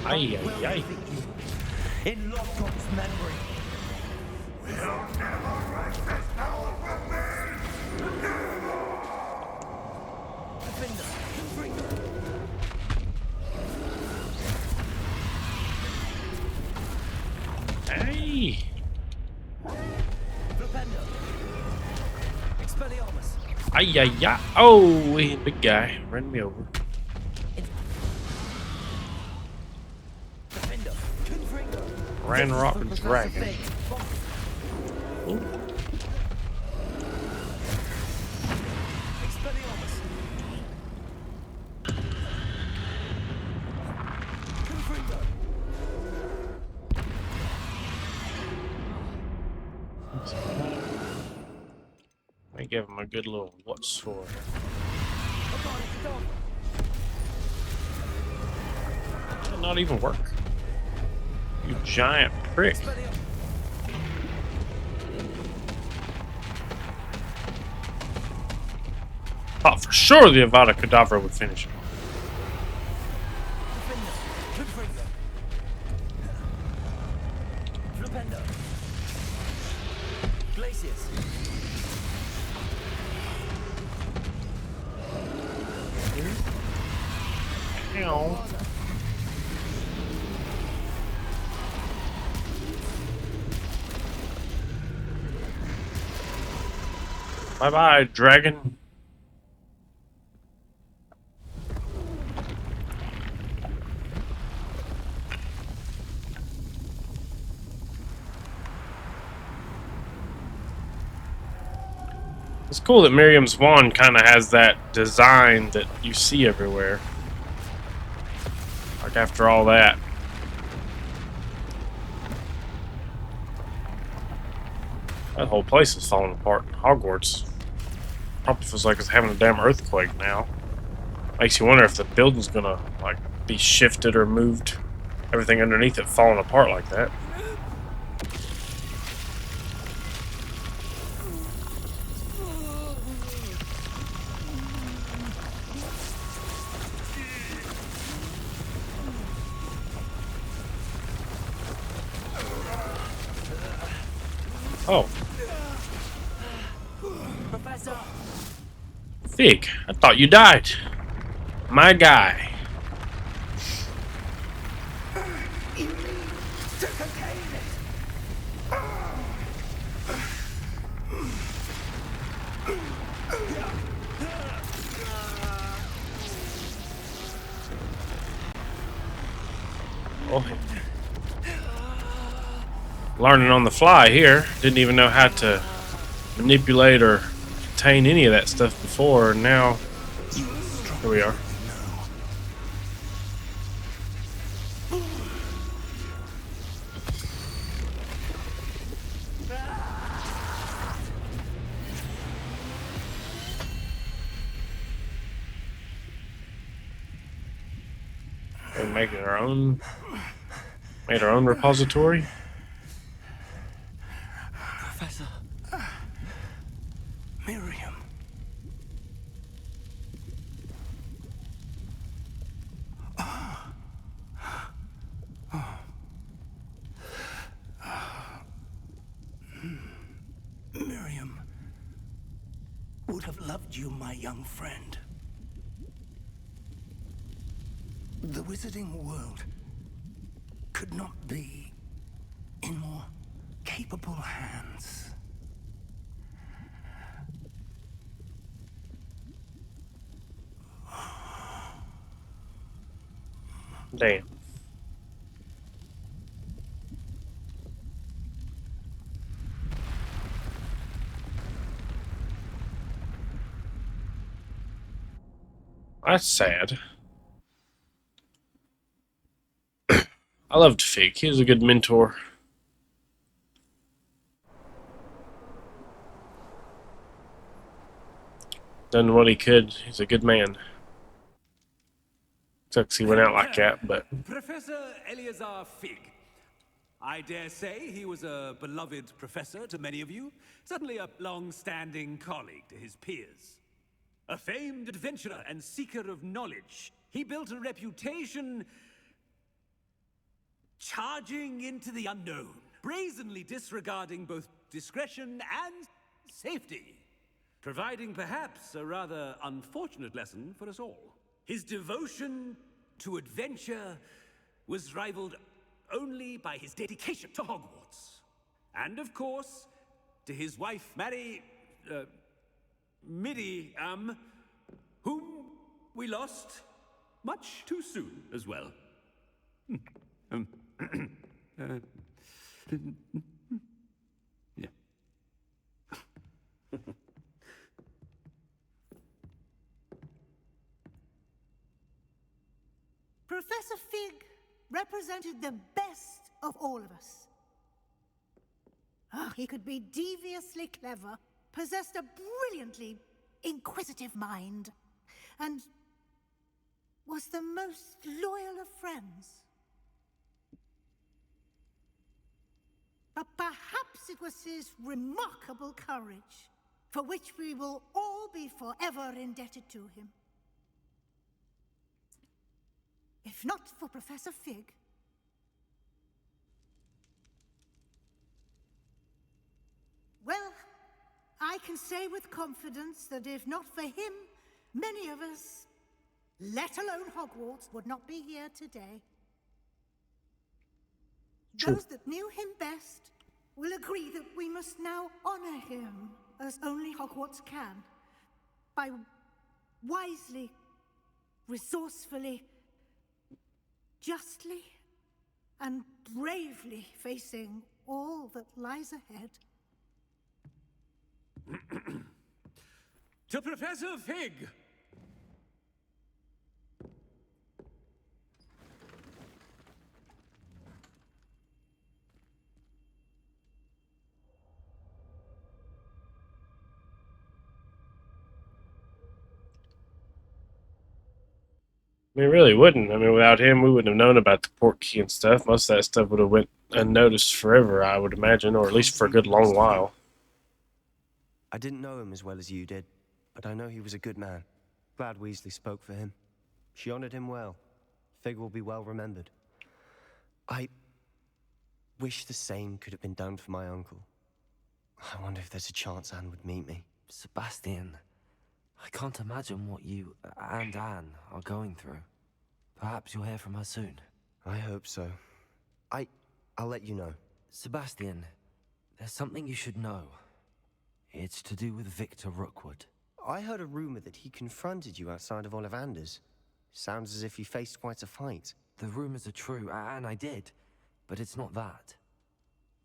Ay, ay, ay. In Lockrock's memory. We'll never wrest this power from me. Never. Defender. Hey. Flipendo. Expelliarmus. Ay, ay, ay. Oh, big guy. Ran me over. Defender. Confringo. Ranrock Dragon. Ooh. Expelliarmus. Confringo. give him a good little what's for. Did it not even work? You giant prick. Thought for sure the Avada Kedavra would finish him. Ow. Bye-bye, dragon. It's cool that Miriam's wand kind of has that design that you see everywhere. Like after all that. That whole place is falling apart. Hogwarts probably feels like it's having a damn earthquake now. Makes you wonder if the building's gonna like be shifted or moved. Everything underneath it falling apart like that. Oh. Professor! Fig, I thought you died. My guy. Oh. Learning on the fly here. Didn't even know how to manipulate or contain any of that stuff before, and now here we are. We're making our own, made our own repository. Professor. Miriam. Miriam would have loved you, my young friend. The wizarding world could not be in more capable hands. Damn. That's sad. I loved Fig. He was a good mentor. Done what he could. He's a good man. Sucks he went out like that, but Professor Eleazar Fig. I dare say he was a beloved professor to many of you, certainly a long-standing colleague to his peers. A famed adventurer and seeker of knowledge, he built a reputation charging into the unknown, brazenly disregarding both discretion and safety, providing perhaps a rather unfortunate lesson for us all. His devotion to adventure was rivaled only by his dedication to Hogwarts. And of course, to his wife, Miriam, whom we lost much too soon as well. Yeah. Professor Fig represented the best of all of us. He could be deviously clever possessed a brilliantly inquisitive mind and was the most loyal of friends. But perhaps it was his remarkable courage, for which we will all be forever indebted to him. If not for Professor Fig, well, I can say with confidence that if not for him, many of us, let alone Hogwarts, would not be here today. True. Those that knew him best will agree that we must now honor him as only Hogwarts can, by wisely, resourcefully, justly, and bravely facing all that lies ahead. To Professor Fig! I mean, it really wouldn't. I mean, without him, we wouldn't have known about the Portkey and stuff. Most of that stuff would have went unnoticed forever, I would imagine, or at least for a good long while. I didn't know him as well as you did, but I know he was a good man. Glad Weasley spoke for him. She honored him well. Fig will be well remembered. I wish the same could have been done for my uncle. I wonder if there's a chance Anne would meet me. Sebastian, I can't imagine what you and Anne are going through. Perhaps you'll hear from her soon. I hope so. I'll let you know. Sebastian, there's something you should know. It's to do with Victor Rookwood. I heard a rumor that he confronted you outside of Ollivander's. Sounds as if he faced quite a fight. The rumors are true, and I did, but it's not that.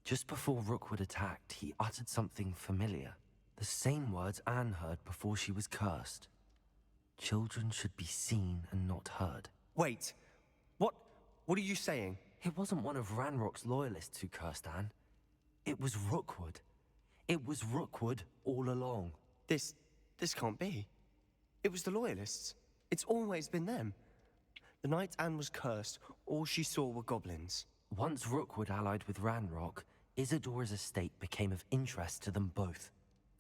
Just before Rookwood attacked, he uttered something familiar. The same words Anne heard before she was cursed. Children should be seen and not heard. Wait, what are you saying? It wasn't one of Ranrock's loyalists who cursed Anne. It was Rookwood. It was Rookwood all along. This can't be. It was the Loyalists. It's always been them. The night Anne was cursed, all she saw were goblins. Once Rookwood allied with Ranrock, Isadora's estate became of interest to them both.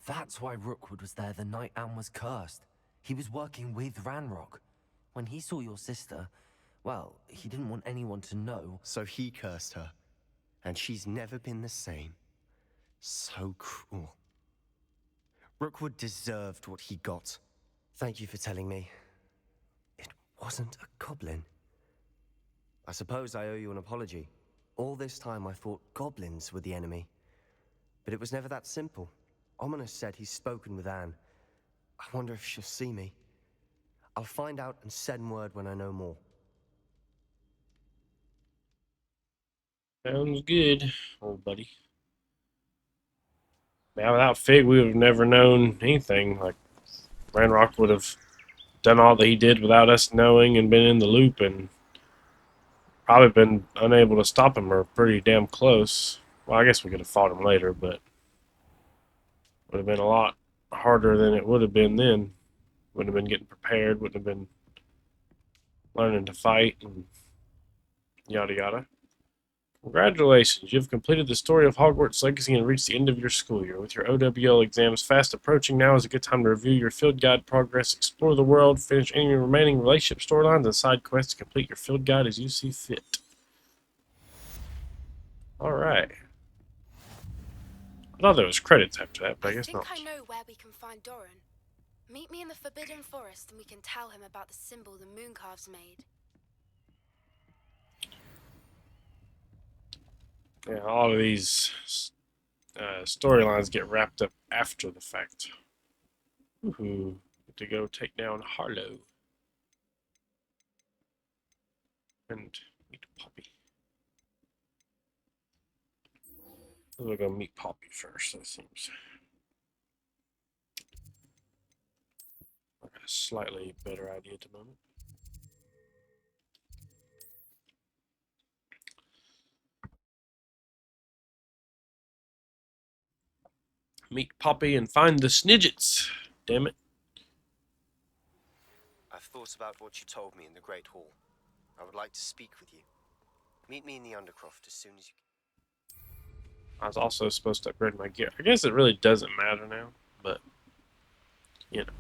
That's why Rookwood was there the night Anne was cursed. He was working with Ranrock. When he saw your sister, well, he didn't want anyone to know. So he cursed her. And she's never been the same. So cruel. Rookwood deserved what he got. Thank you for telling me. It wasn't a goblin. I suppose I owe you an apology. All this time I thought goblins were the enemy. But it was never that simple. Ominous said he's spoken with Anne. I wonder if she'll see me. I'll find out and send word when I know more. Sounds good, old buddy. Now, without Fig, we would have never known anything. Like, Ranrock would have done all that he did without us knowing and been in the loop and probably been unable to stop him or pretty damn close. Well, I guess we could have fought him later, but would have been a lot harder than it would have been then. Wouldn't have been getting prepared, wouldn't have been learning to fight, and yada yada. Congratulations, you've completed the story of Hogwarts Legacy and reached the end of your school year. With your OWL exams fast approaching, now is a good time to review your field guide progress, explore the world, finish any remaining relationship storylines, and side quests to complete your field guide as you see fit. Alright. I thought there was credits after that, but I guess not. I think I know where we can find Doran. Meet me in the Forbidden Forest and we can tell him about the symbol the Mooncalves made. Yeah, all of these storylines get wrapped up after the fact. Woohoo. Get to go take down Harlow. And meet Poppy. We'll go meet Poppy first, that seems like a slightly better idea at the moment. Meet Poppy and find the Snidgets. Damn it. I've thought about what you told me in the Great Hall. I would like to speak with you. Meet me in the Undercroft as soon as you can. I was also supposed to upgrade my gear. I guess it really doesn't matter now, but, you know.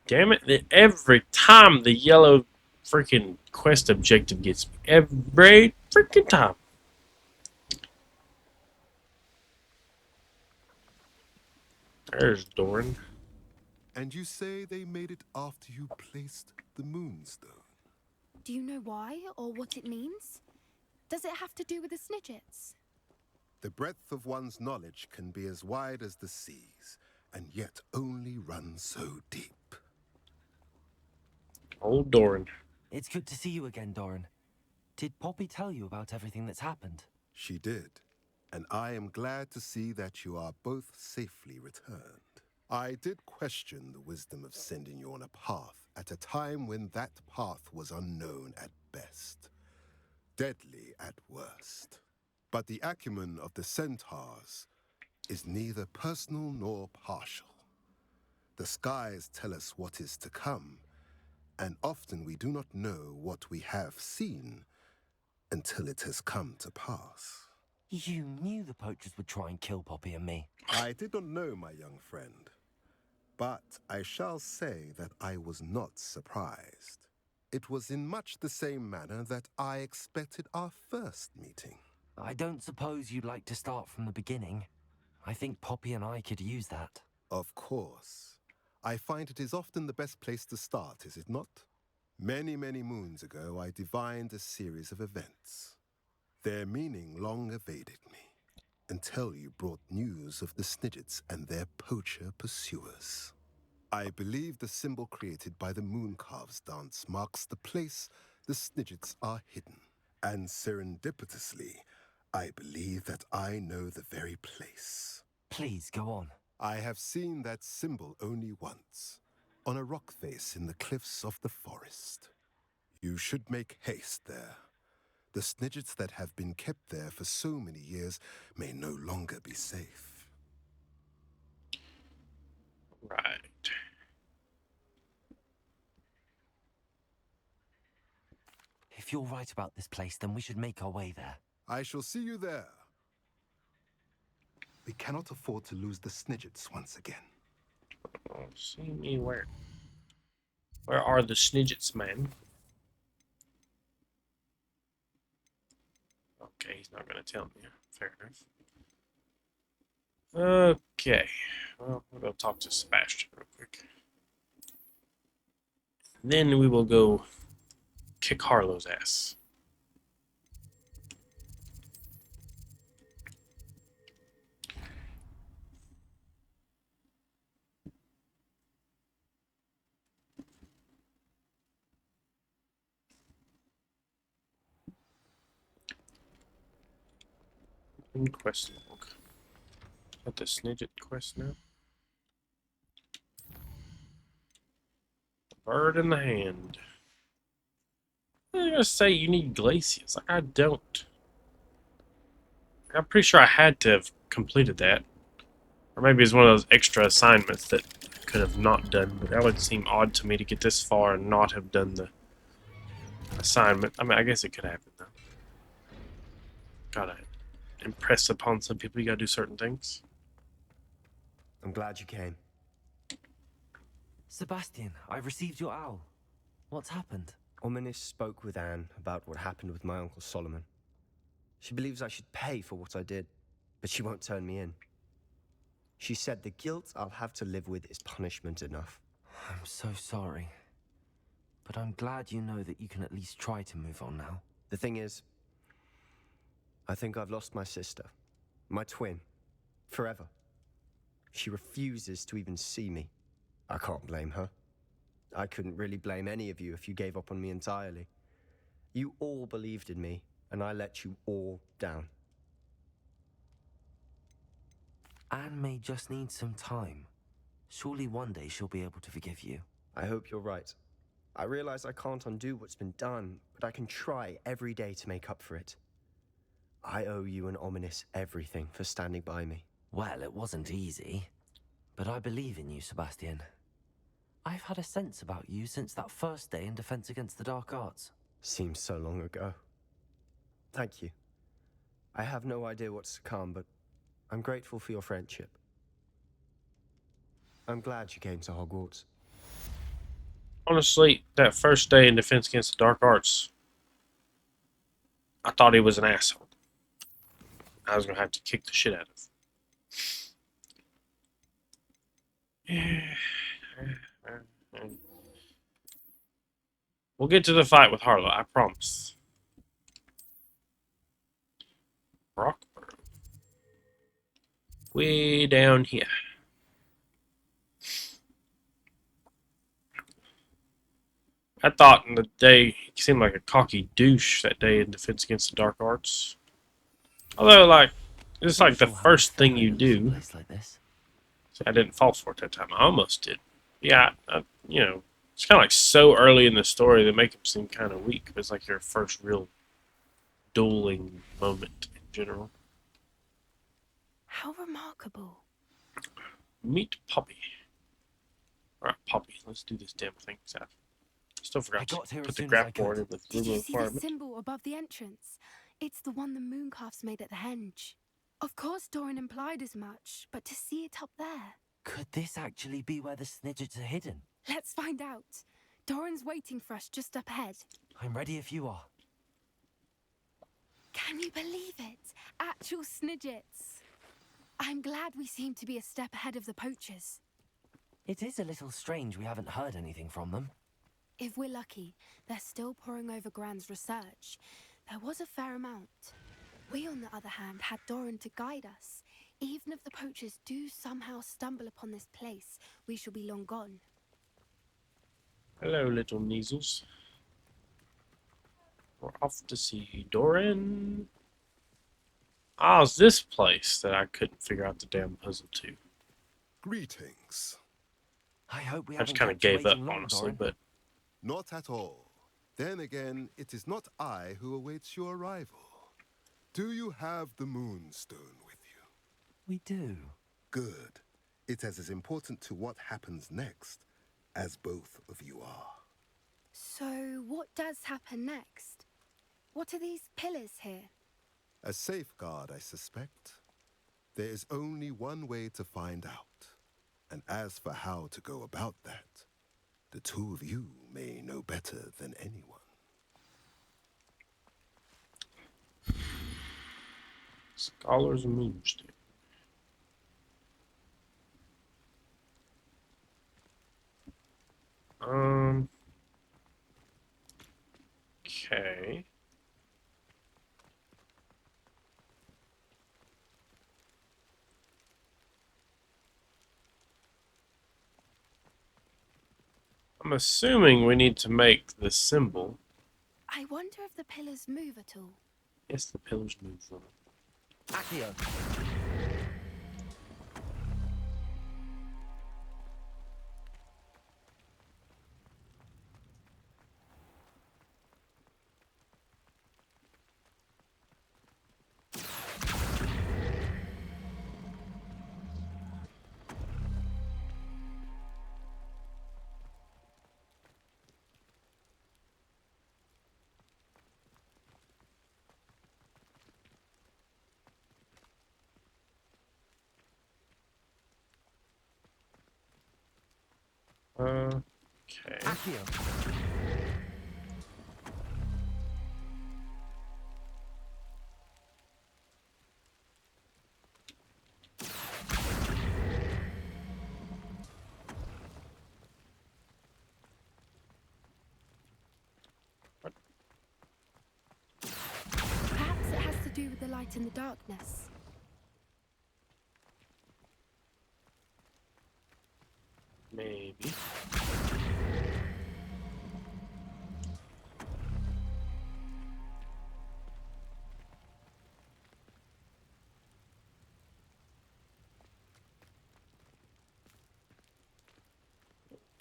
Damn it, every time the yellow freaking quest objective gets me. Every freaking time. There's Doran. And you say they made it after you placed the Moonstone? Do you know why or what it means? Does it have to do with the Snidgets? The breadth of one's knowledge can be as wide as the seas, and yet only run so deep. Old Doran. It's good to see you again, Doran. Did Poppy tell you about everything that's happened? She did, and I am glad to see that you are both safely returned. I did question the wisdom of sending you on a path at a time when that path was unknown at best, deadly at worst. But the acumen of the centaurs is neither personal nor partial. The skies tell us what is to come, and often we do not know what we have seen until it has come to pass. You knew the poachers would try and kill Poppy and me. I did not know, my young friend, but I shall say that I was not surprised. It was in much the same manner that I expected our first meeting. I don't suppose you'd like to start from the beginning. I think Poppy and I could use that. Of course. I find it is often the best place to start, is it not? Many, many moons ago, I divined a series of events. Their meaning long evaded me, until you brought news of the Snidgets and their poacher pursuers. I believe the symbol created by the Mooncalves dance marks the place the Snidgets are hidden. And serendipitously, I believe that I know the very place. Please, go on. I have seen that symbol only once, on a rock face in the cliffs of the forest. You should make haste there. The Snidgets that have been kept there for so many years may no longer be safe. Right. If you're right about this place, then we should make our way there. I shall see you there. We cannot afford to lose the Snidgets once again. Oh, see me where? Where are the Snidgets, man? Okay, he's not going to tell me. Fair enough. Okay. Well, we'll go talk to Sebastian real quick. Then we will go kick Harlow's ass. Quest log. Got the Snidget quest now. Bird in the hand. I'm gonna say you need glaciers. Like, I don't. I'm pretty sure I had to have completed that. Or maybe it's one of those extra assignments that I could have not done. But that would seem odd to me to get this far and not have done the assignment. I mean, I guess it could happen though. Gotta impress upon some people you gotta do certain things. I'm glad you came. Sebastian, I received your owl. What's happened? Ominis spoke with Anne about what happened with my Uncle Solomon. She believes I should pay for what I did, but she won't turn me in. She said the guilt I'll have to live with is punishment enough. I'm so sorry. But I'm glad you know that you can at least try to move on now. The thing is, I think I've lost my sister, my twin, forever. She refuses to even see me. I can't blame her. I couldn't really blame any of you if you gave up on me entirely. You all believed in me, and I let you all down. Anne may just need some time. Surely one day she'll be able to forgive you. I hope you're right. I realize I can't undo what's been done, but I can try every day to make up for it. I owe you and Ominous everything for standing by me. Well, it wasn't easy, but I believe in you, Sebastian. I've had a sense about you since that first day in Defense Against the Dark Arts. Seems so long ago. Thank you. I have no idea what's to come, but I'm grateful for your friendship. I'm glad you came to Hogwarts. Honestly, that first day in Defense Against the Dark Arts, I thought he was an asshole. I was going to have to kick the shit out of him. We'll get to the fight with Harlow, I promise. Brockborough. Way down here. I thought in the day he seemed like a cocky douche that day in Defense Against the Dark Arts. Although, like, it's like the first thing you do. See, I didn't fall for it that time. I almost did. Yeah, you know, it's kind of like so early in the story they make him seem kind of weak. But it's like your first real dueling moment in general. How remarkable. Meet Poppy. Alright, Poppy, let's do this damn thing. Still forgot to put the graph board in the Did little you see the apartment. symbol above the entrance? It's the one the mooncalves made at the henge. Of course Doran implied as much, but to see it up there... Could this actually be where the Snidgets are hidden? Let's find out. Doran's waiting for us just up ahead. I'm ready if you are. Can you believe it? Actual Snidgets. I'm glad we seem to be a step ahead of the poachers. It is a little strange we haven't heard anything from them. If we're lucky, they're still poring over Gran's research. There was a fair amount. We, on the other hand, had Doran to guide us. Even if the poachers do somehow stumble upon this place, we shall be long gone. Hello, little measles. We're off to see Doran. Ah, it's this place that I couldn't figure out the damn puzzle to. Greetings. I hope we I just kind of gave up, honestly, but... Not at all. Then again, it is not I who awaits your arrival. Do you have the Moonstone with you? We do. Good. It is as important to what happens next as both of you are. So, what does happen next? What are these pillars here? A safeguard, I suspect. There is only one way to find out. And as for how to go about that, the two of you may know better than anyone. Scholars of Moonstone. Okay. I'm assuming we need to make the symbol. I wonder if the pillars move at all. Yes, the pillars move. Accio. Okay. Accio. Perhaps it has to do with the light and the darkness. Maybe.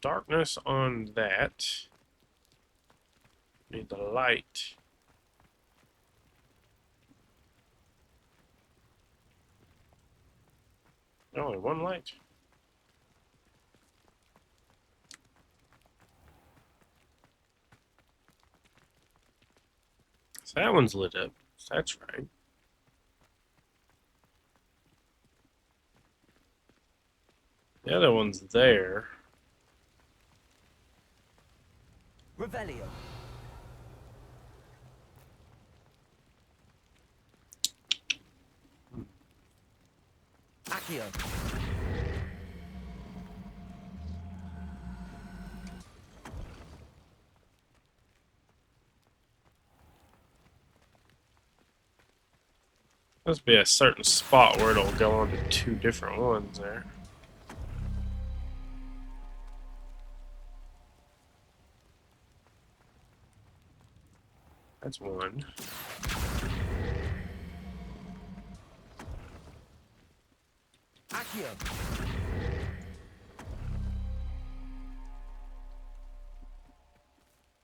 Darkness on that. Need the light Only one light. So that one's lit up. That's right. The other one's there. Revelio. Accio. Must be a certain spot where it'll go on to two different ones there. That's one. Accio.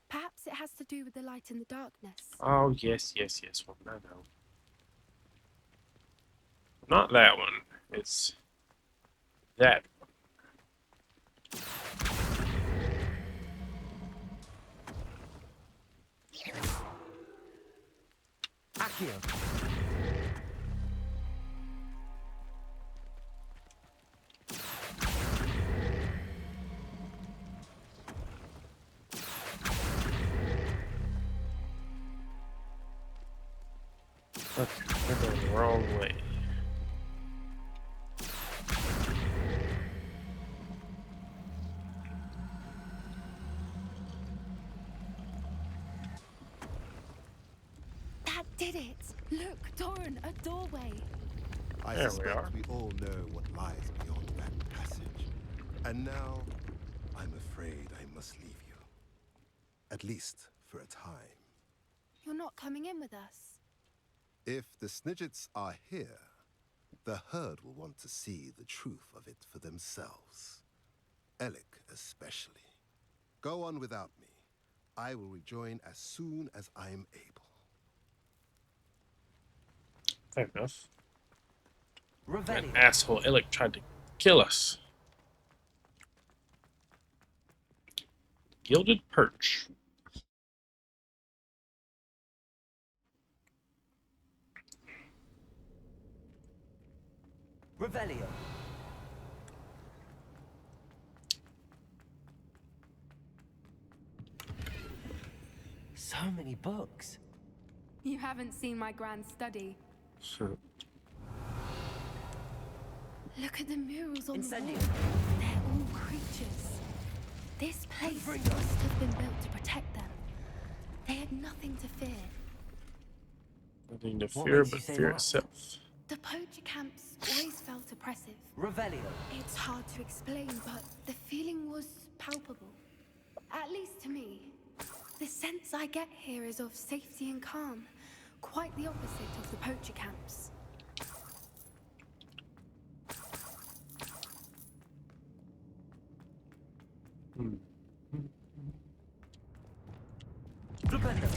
Perhaps it has to do with the light in the darkness. Oh, yes, yes, yes. One, I know. Not that one. It's that one. Accio. Okay, we're going the wrong way. That did it! Look, Doran, a doorway. I There we suspect are. we all know what lies beyond that passage. And now, I'm afraid I must leave you. At least for a time. You're not coming in with us. If the Snidgets are here, the herd will want to see the truth of it for themselves. Alec especially. Go on without me. I will rejoin as soon as I'm able. Fair enough. That Revelio. asshole Illic tried to kill us. Gilded perch. Revelio. So many books. You haven't seen my grand study. Sure. Look at the murals on the wall. Incendio. They're all creatures. This place must have been built to protect them. They had nothing to fear. Nothing to What fear makes you but say fear that? itself. The poacher camps always felt oppressive. Revelio. It's hard to explain, but the feeling was palpable. At least to me. The sense I get here is of safety and calm. Quite the opposite of the poacher camps. Flipendo.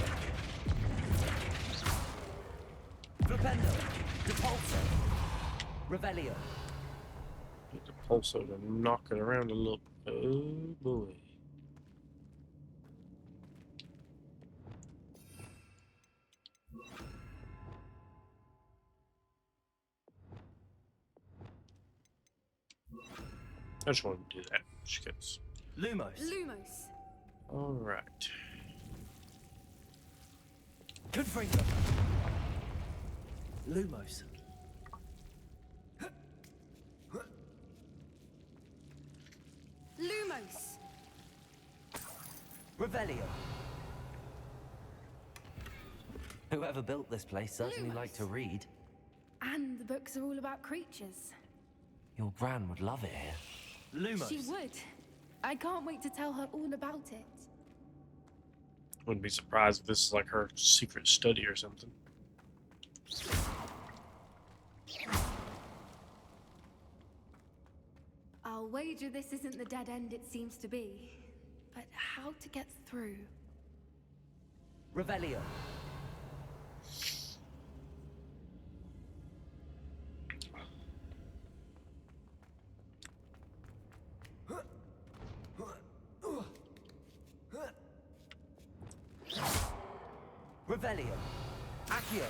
Flipendo. Repulso. Revelio. Get the pulsar to knock it around a little. Oh boy. I just wanted to do that. Just because. Lumos. Lumos. Alright. Confringo. Lumos. Lumos. Revelio. Whoever built this place certainly liked to read. And the books are all about creatures. Your gran would love it here. Lumos. She would. I can't wait to tell her all about it. Wouldn't be surprised if this is like her secret study or something. I'll wager this isn't the dead end it seems to be. But how to get through? Revelio. Revelio. Accio.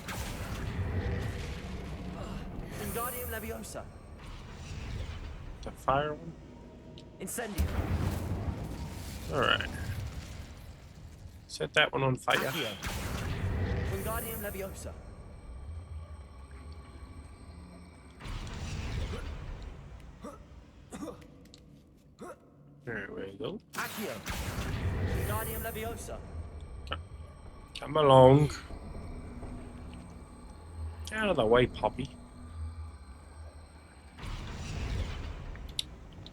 Wingardium Leviosa. The fire one? Incendio. Alright. Set that one on fire. Accio. Wingardium Leviosa. There we go. Accio. Wingardium Leviosa. Come along. Get out of the way, Poppy.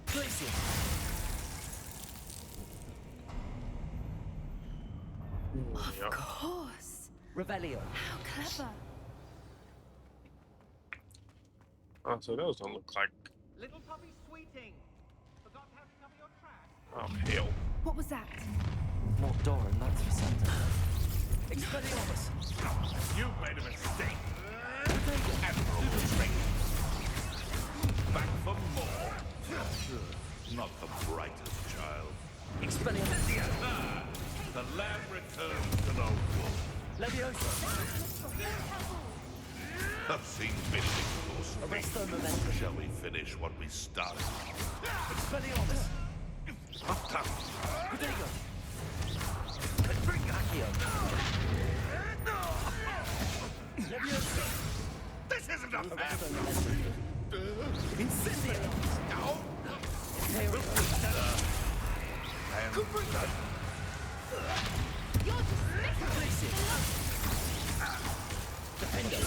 Glacius. Of course. Revelio. How clever. Oh, so those don't look like. Little puppy sweeting. Forgot how to cover your tracks. Oh, hell. What was that? Not Doran, that's for certain. Expelliarmus. You made a mistake. Admiral Drake. Back for more. Not the brightest child. Expelliarmus. The lab returns to normal. Leviosa. Obscene fishing course. Arresto momentum. Shall we finish what we started? Expelliarmus. Protego. Accio. Leviosa. This isn't a Arresto momentum. Incendio.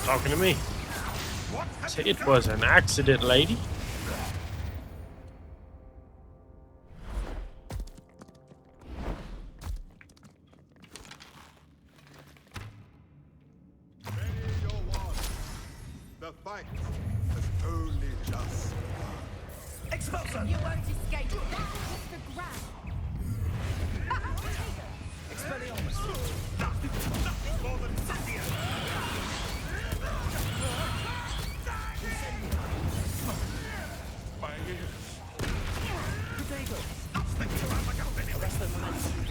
Talking to me. Say it was an accident, lady. The fight has only just begun. Expulsor. You won't escape. Mr. Grant. Expelliarmus. Nothing more than Cynthia. My ears. Protego. Stick you out like a video. Arresto momentum.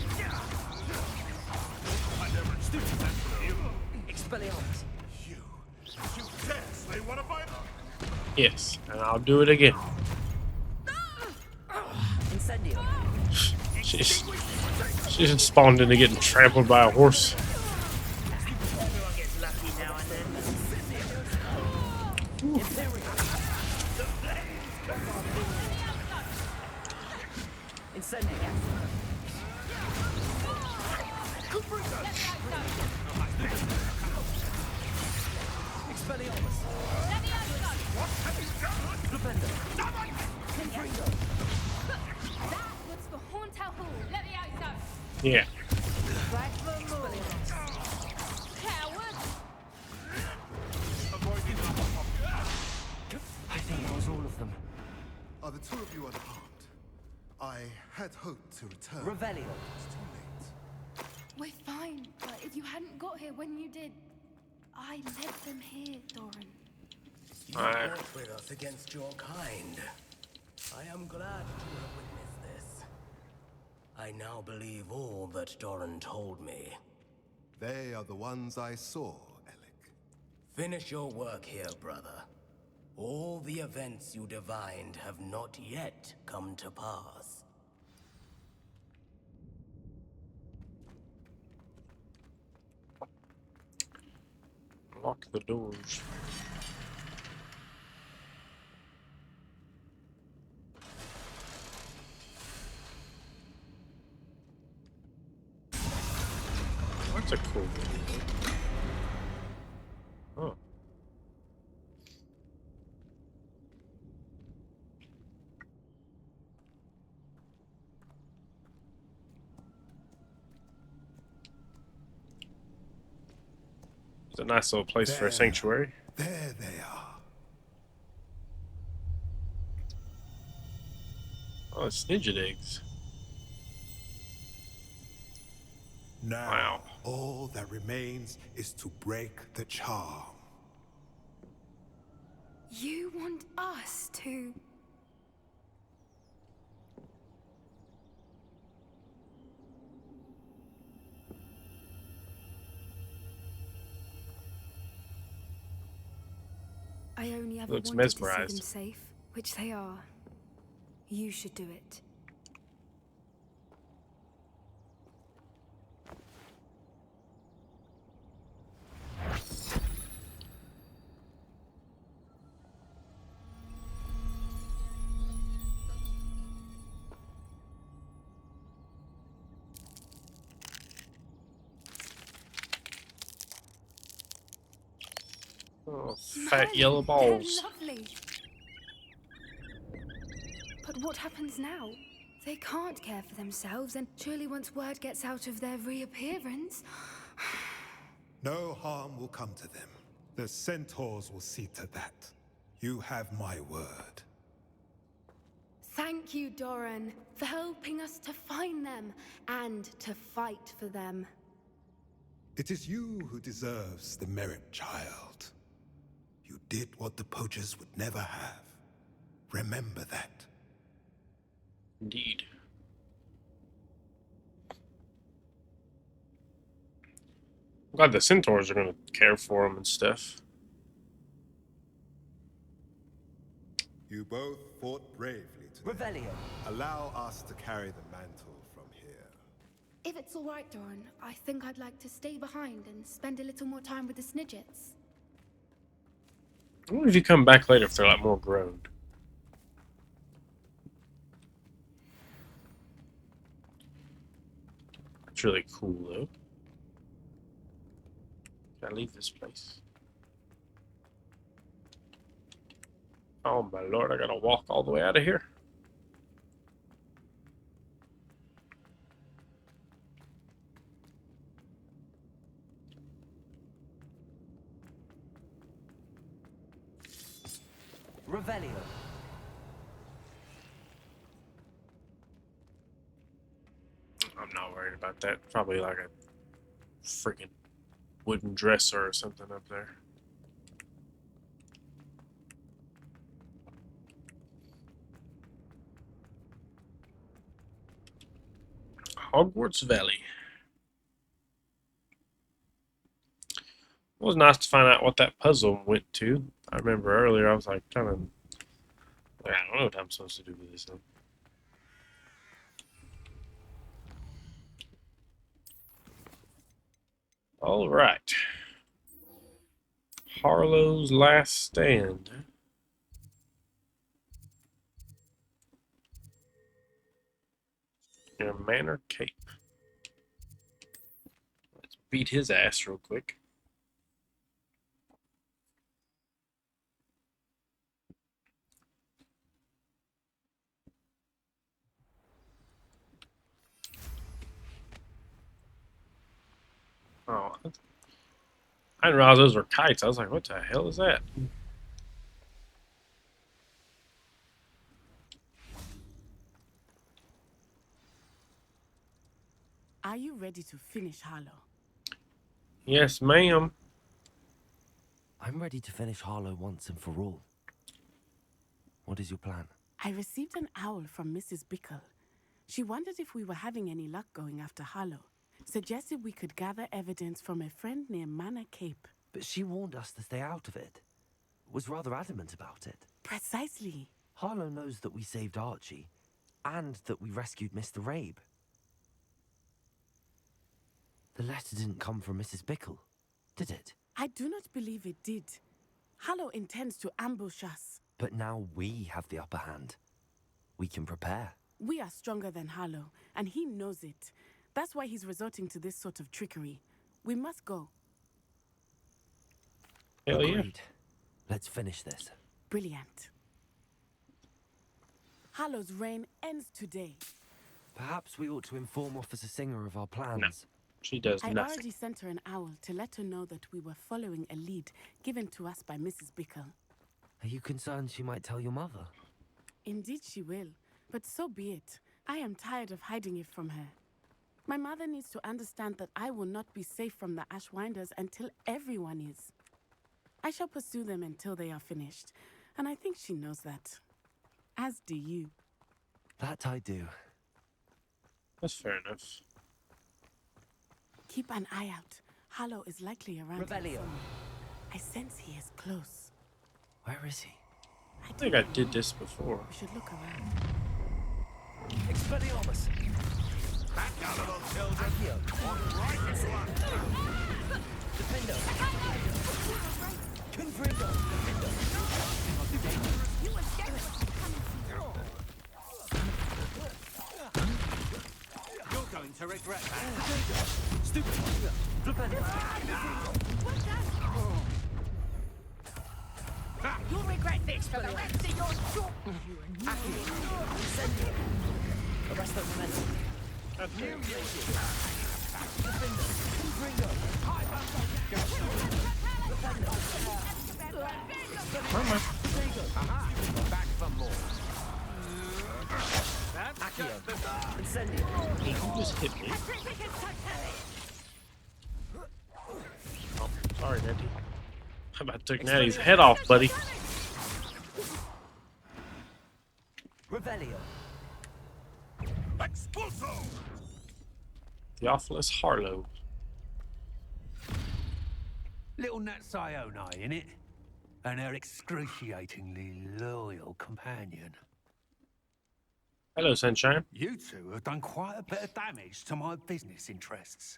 I never expected that from you. Expelliarmus. You dare slay one of mine? Yes, and I'll do it again. Incendio. She's spawned into getting trampled by a horse. Everyone gets lucky now and then. Imperial. Incendio. Expelliarmus. What have you done? Flipendo. Confringo. That was for Hauntel Hall. Levioso. Yeah. Expelliarmus. Coward. I think that was all of them. Are the two of you unharmed? I had hoped to return. Revelio. It's too late. We're fine, but if you hadn't got here when you did, I led them here, Doran. You fought with us against your kind. I am glad to have witnessed this. I now believe all that Doran told me. They are the ones I saw, Alec. Finish your work here, brother. All the events you divined have not yet come to pass. Lock the doors. That's a cool video. Oh. It's a nice little place for a sanctuary. There they are. Oh, it's ninja eggs. Now, Wow. all that remains is to break the charm. You want us to... I only ever Looks wanted to see them mesmerized. safe, which they are. You should do it. Oh, fat yellow balls. They're lovely. But what happens now? They can't care for themselves, and surely once word gets out of their reappearance... No harm will come to them. The centaurs will see to that. You have my word. Thank you, Doran, for helping us to find them and to fight for them. It is you who deserves the merit, child. You did what the poachers would never have. Remember that. Indeed. I'm glad the centaurs are going to care for him and stuff. You both fought bravely today. Revelio. Allow us to carry the mantle from here. If it's all right, Doran, I think I'd like to stay behind and spend a little more time with the Snidgets. I wonder if you come back later if they're like more grown. It's really cool though. Can I leave this place? Oh my lord, I gotta walk all the way out of here. Revelio. I'm not worried about that. Probably like a freaking wooden dresser or something up there. Hogwarts Valley. It was nice to find out what that puzzle went to. I remember earlier I was like kind of like, I don't know what I'm supposed to do with this thing. All right. Harlow's Last Stand. In a Manor Cape. Let's beat his ass real quick. Oh, I didn't realize those were kites. I was like, what the hell is that? Are you ready to finish Harlow? Yes, ma'am. I'm ready to finish Harlow once and for all. What is your plan? I received an owl from Mrs. Bickle. She wondered if we were having any luck going after Harlow. Suggested we could gather evidence from a friend near Manor Cape. But she warned us to stay out of it. Was rather adamant about it. Precisely. Harlow knows that we saved Archie, and that we rescued Mr. Rabe. The letter didn't come from Mrs. Bickle, did it? I do not believe it did. Harlow intends to ambush us. But now we have the upper hand. We can prepare. We are stronger than Harlow, and he knows it. That's why he's resorting to this sort of trickery. We must go. Hell yeah. Agreed. Let's finish this. Brilliant. Harlow's reign ends today. Perhaps we ought to inform Officer Singer of our plans. No, she does I nothing. already sent her an owl to let her know that we were following a lead given to us by Mrs. Bickle. Are you concerned she might tell your mother? Indeed she will, but so be it. I am tired of hiding it from her. My mother needs to understand that I will not be safe from the Ashwinders until everyone is. I shall pursue them until they are finished, and I think she knows that. As do you. That I do. That's fair enough. Keep an eye out. Harlow is likely around. Revelio. I sense he is close. Where is he? I think I did this before. We should look around. Expelliarmus! Back down, little children. Walk right into our Defendo! Confringo! You were scared of what's coming. You're going to regret that. Stupid! You'll regret this for the rest of your short. Arrest the momentum. Back for more. Accio. Incendio. You just hit me. Oh, sorry, Nettie. How about took Natty's head off, buddy? Revelio. Expulso! Theophilus Harlow. Little Nat Sione, innit? And her excruciatingly loyal companion. Hello, Sunshine. You two have done quite a bit of damage to my business interests.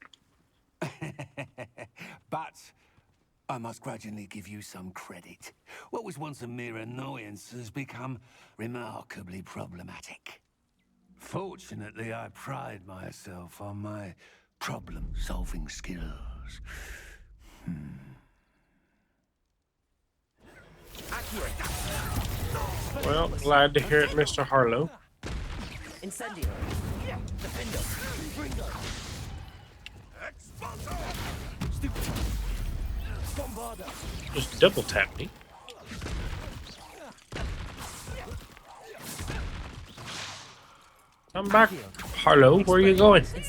But I must grudgingly give you some credit. What was once a mere annoyance has become remarkably problematic. Fortunately, I pride myself on my problem-solving skills. Well, glad to hear it, Mr. Harlow. Incendio. Defendo. Confringo. Expulso! Stupid. Bombarda. Just double tap me. Come back, Harlow. Where are you going? A shame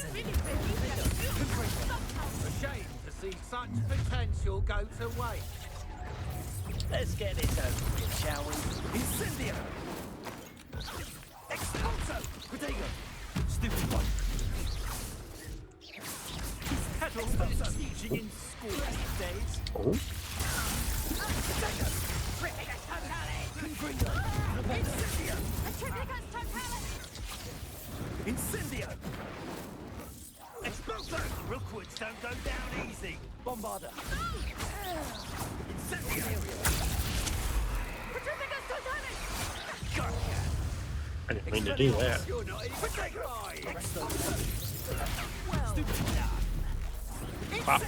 to see such potential go to waste. Let's get this over with, shall we? Incendio. Expulso. Protego. Stupid one. His petals been teaching in school these days. Oh. Confringo. Incendio. Incendio. Expulso. Rookwoods don't go down easy. Bombarda. Incendio. I didn't mean to do that. Pop.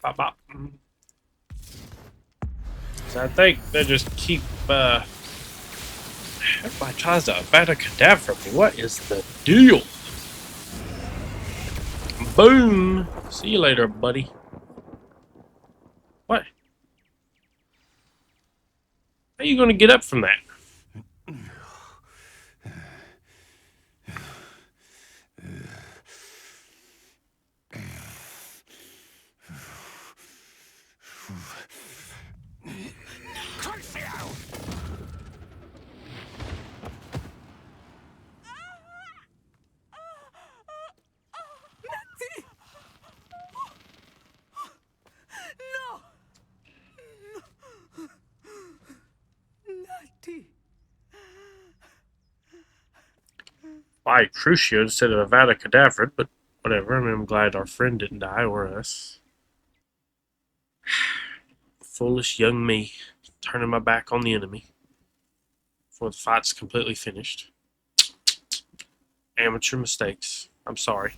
Pop, pop. So I think they just keep, everybody tries to Avada Kedavra me. What is the deal? Boom! See you later, buddy. What? How are you gonna get up from that? Why Crucio instead of Avada Kedavra, but whatever. I mean, I'm glad our friend didn't die, or us. Foolish young me, turning my back on the enemy before the fight's completely finished. Amateur mistakes. I'm sorry.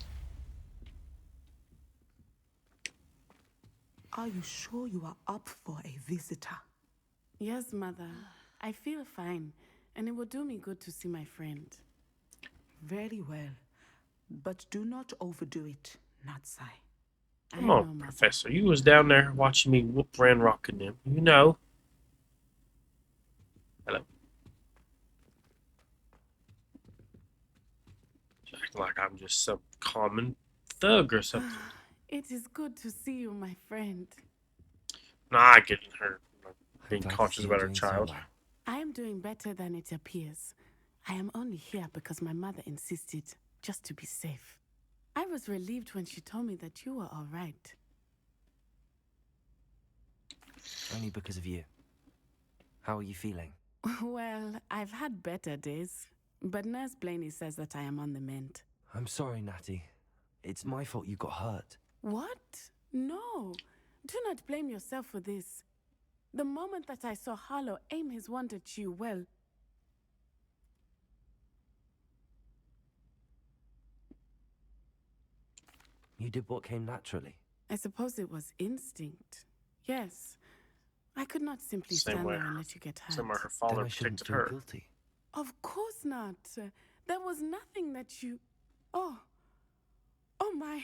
Are you sure you are up for a visitor? Yes, Mother. I feel fine, and it will do me good to see my friend. Very well. But do not overdo it, Natsai. Come on, Professor. You was down there watching me whoop Ranrock and them. You know. Hello. Acting like I'm just some common thug or something. It is good to see you, my friend. Nah, I get her being cautious about her child. I am doing better than it appears. I am only here because my mother insisted, just to be safe. I was relieved when she told me that you were all right. only because of you. How are you feeling? Well, I've had better days, but Nurse Blaney says that I am on the mend. I'm sorry, Natty. It's my fault you got hurt. What? No. Do not blame yourself for this. The moment that I saw Harlow aim his wand at you, well... You did what came naturally. I suppose it was instinct. Yes. I could not simply Same stand way there and let you get hurt. Same way her father protected her. Guilty. Of course not. There was nothing that you... Oh. Oh my.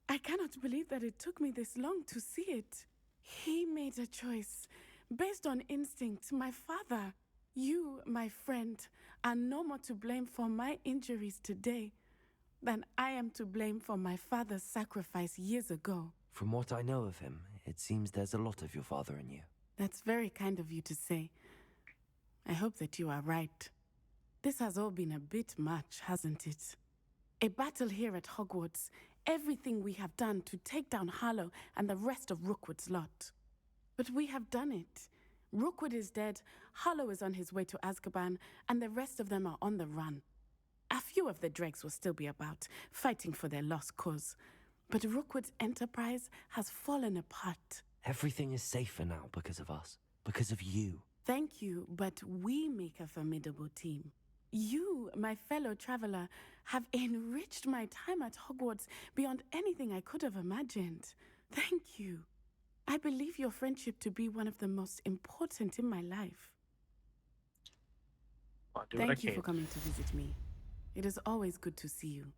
I cannot believe that it took me this long to see it. He made a choice based on instinct. My father, you, my friend, are no more to blame for my injuries today than I am to blame for my father's sacrifice years ago. From what I know of him, it seems there's a lot of your father in you. That's very kind of you to say. I hope that you are right. This has all been a bit much, hasn't it? A battle here at Hogwarts, everything we have done to take down Harlow and the rest of Rookwood's lot. But we have done it. Rookwood is dead, Harlow is on his way to Azkaban, and the rest of them are on the run. A few of the dregs will still be about, fighting for their lost cause. But Rookwood's enterprise has fallen apart. Everything is safer now because of us. Because of you. Thank you, but we make a formidable team. You, my fellow traveler, have enriched my time at Hogwarts beyond anything I could have imagined. Thank you. I believe your friendship to be one of the most important in my life. I'll do what I Thank you can. for coming to visit me. It is always good to see you.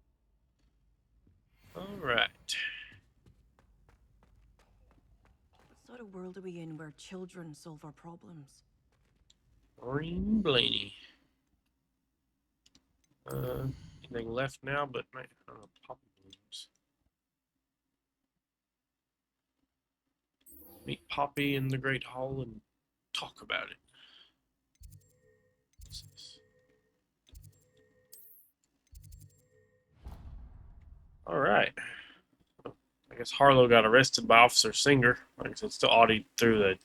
All right. What sort of world are we in where children solve our problems? Maureen Blaney. Anything left now but my pop blooms. Meet Poppy in the Great Hall and talk about it. What's this? All right. I guess Harlow got arrested by Officer Singer. Like I said, still audit through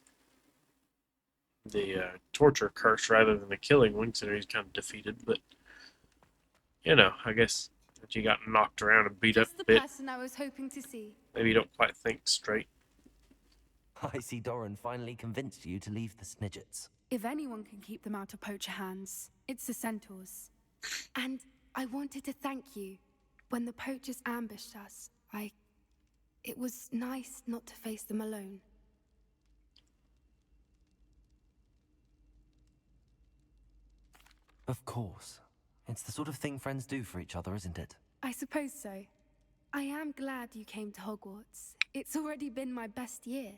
the torture curse rather than the killing one, considering he's kind of defeated. But you know, I guess that you got knocked around and beat up a the bit. person I was hoping to see. Maybe you don't quite think straight. I see Doran finally convinced you to leave the Snidgets. If anyone can keep them out of poacher hands, it's the centaurs. And I wanted to thank you. When the poachers ambushed us, it was nice not to face them alone. Of course. It's the sort of thing friends do for each other, isn't it? I suppose so. I am glad you came to Hogwarts. It's already been my best year.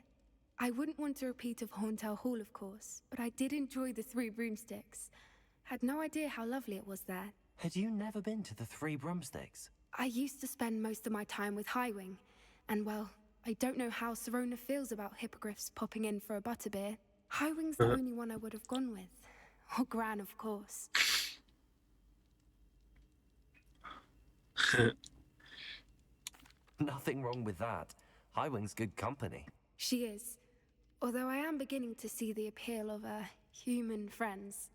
I wouldn't want a repeat of Horntail Hall, of course, but I did enjoy the Three Broomsticks. Had no idea how lovely it was there. Had you never been to the Three Broomsticks? I used to spend most of my time with Highwing, and well, I don't know how Serona feels about hippogriffs popping in for a butterbeer. Highwing's the only one I would have gone with. Or Gran, of course. Nothing wrong with that. Highwing's good company. She is. Although I am beginning to see the appeal of human friends.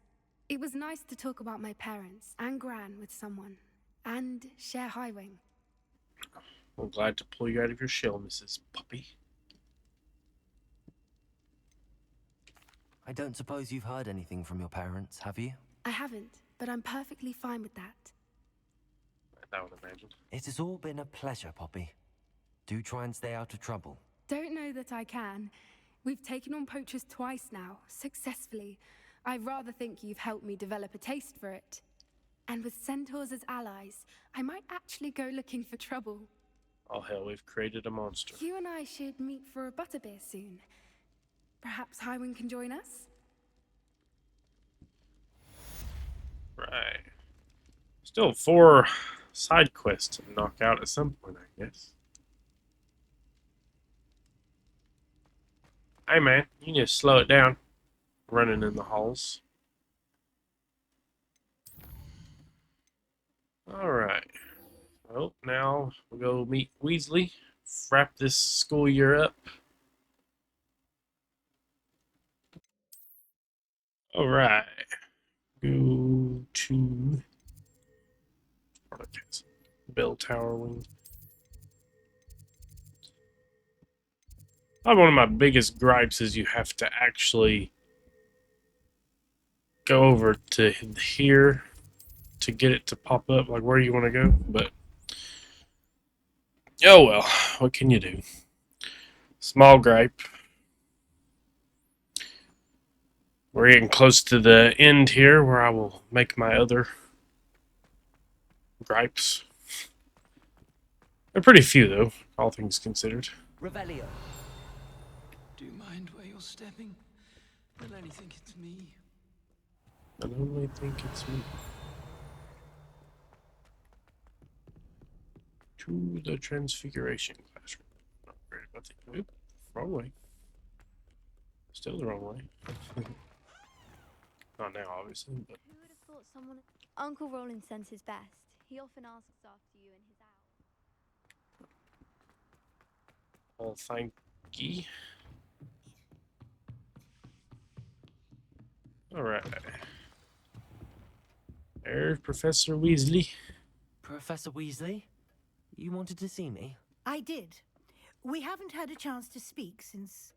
It was nice to talk about my parents and Gran with someone. And share Highwing. I'm glad to pull you out of your shell, Mrs. Puppy. I don't suppose you've heard anything from your parents, have you? I haven't, but I'm perfectly fine with that. I would imagine. It has all been a pleasure, Poppy. Do try and stay out of trouble. Don't know that I can. We've taken on poachers twice now, successfully. I rather think you've helped me develop a taste for it. And with centaurs as allies, I might actually go looking for trouble. Oh hell, we've created a monster. You and I should meet for a butterbeer soon. Perhaps Highwing can join us? Right. Still 4 side quests to knock out at some point, I guess. Hey man, you need to slow it down. Running in the halls. Alright. Well, now we'll go meet Weasley. Wrap this school year up. All right. Go to Bell Tower Wing. Probably one of my biggest gripes is you have to actually go over to here to get it to pop up like where you want to go, but oh well, what can you do? Small gripe. We're getting close to the end here where I will make my other gripes. They're pretty few though, all things considered. Revelio. Do you mind where you're stepping? They'll only think it's me. I only think it's me. To the Transfiguration classroom. Not worried about the oop, wrong way. Still the wrong way. Not now, obviously, but Who would have thought someone... Uncle Roland sends his best. He often asks after you in his hour. well, thank ye. Alright. There's Professor Weasley. Professor Weasley? You wanted to see me? I did. We haven't had a chance to speak since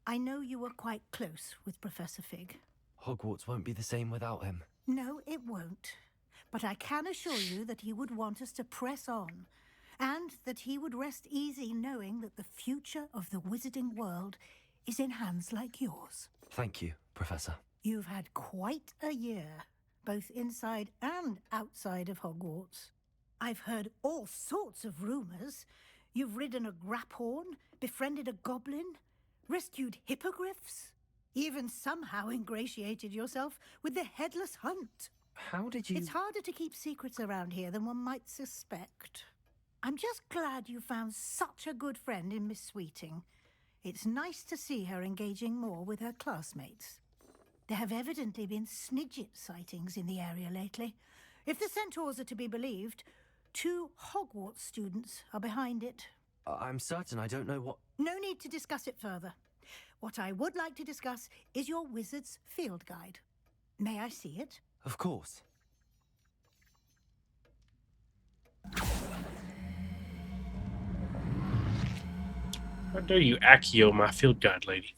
I know you were quite close with Professor Fig. Hogwarts won't be the same without him. No, it won't. But I can assure you that he would want us to press on, and that he would rest easy knowing that the future of the wizarding world is in hands like yours. Thank you, Professor. You've had quite a year, both inside and outside of Hogwarts. I've heard all sorts of rumors. You've ridden a graphorn, befriended a goblin, rescued hippogriffs, even somehow ingratiated yourself with the Headless Hunt. How did you... It's harder to keep secrets around here than one might suspect. I'm just glad you found such a good friend in Miss Sweeting. It's nice to see her engaging more with her classmates. There have evidently been Snidget sightings in the area lately. If the Centaurs are to be believed, 2 Hogwarts students are behind it. I'm certain I don't know what... No need to discuss it further. What I would like to discuss is your wizard's field guide. May I see it? Of course. How dare you Accio my field guide lady?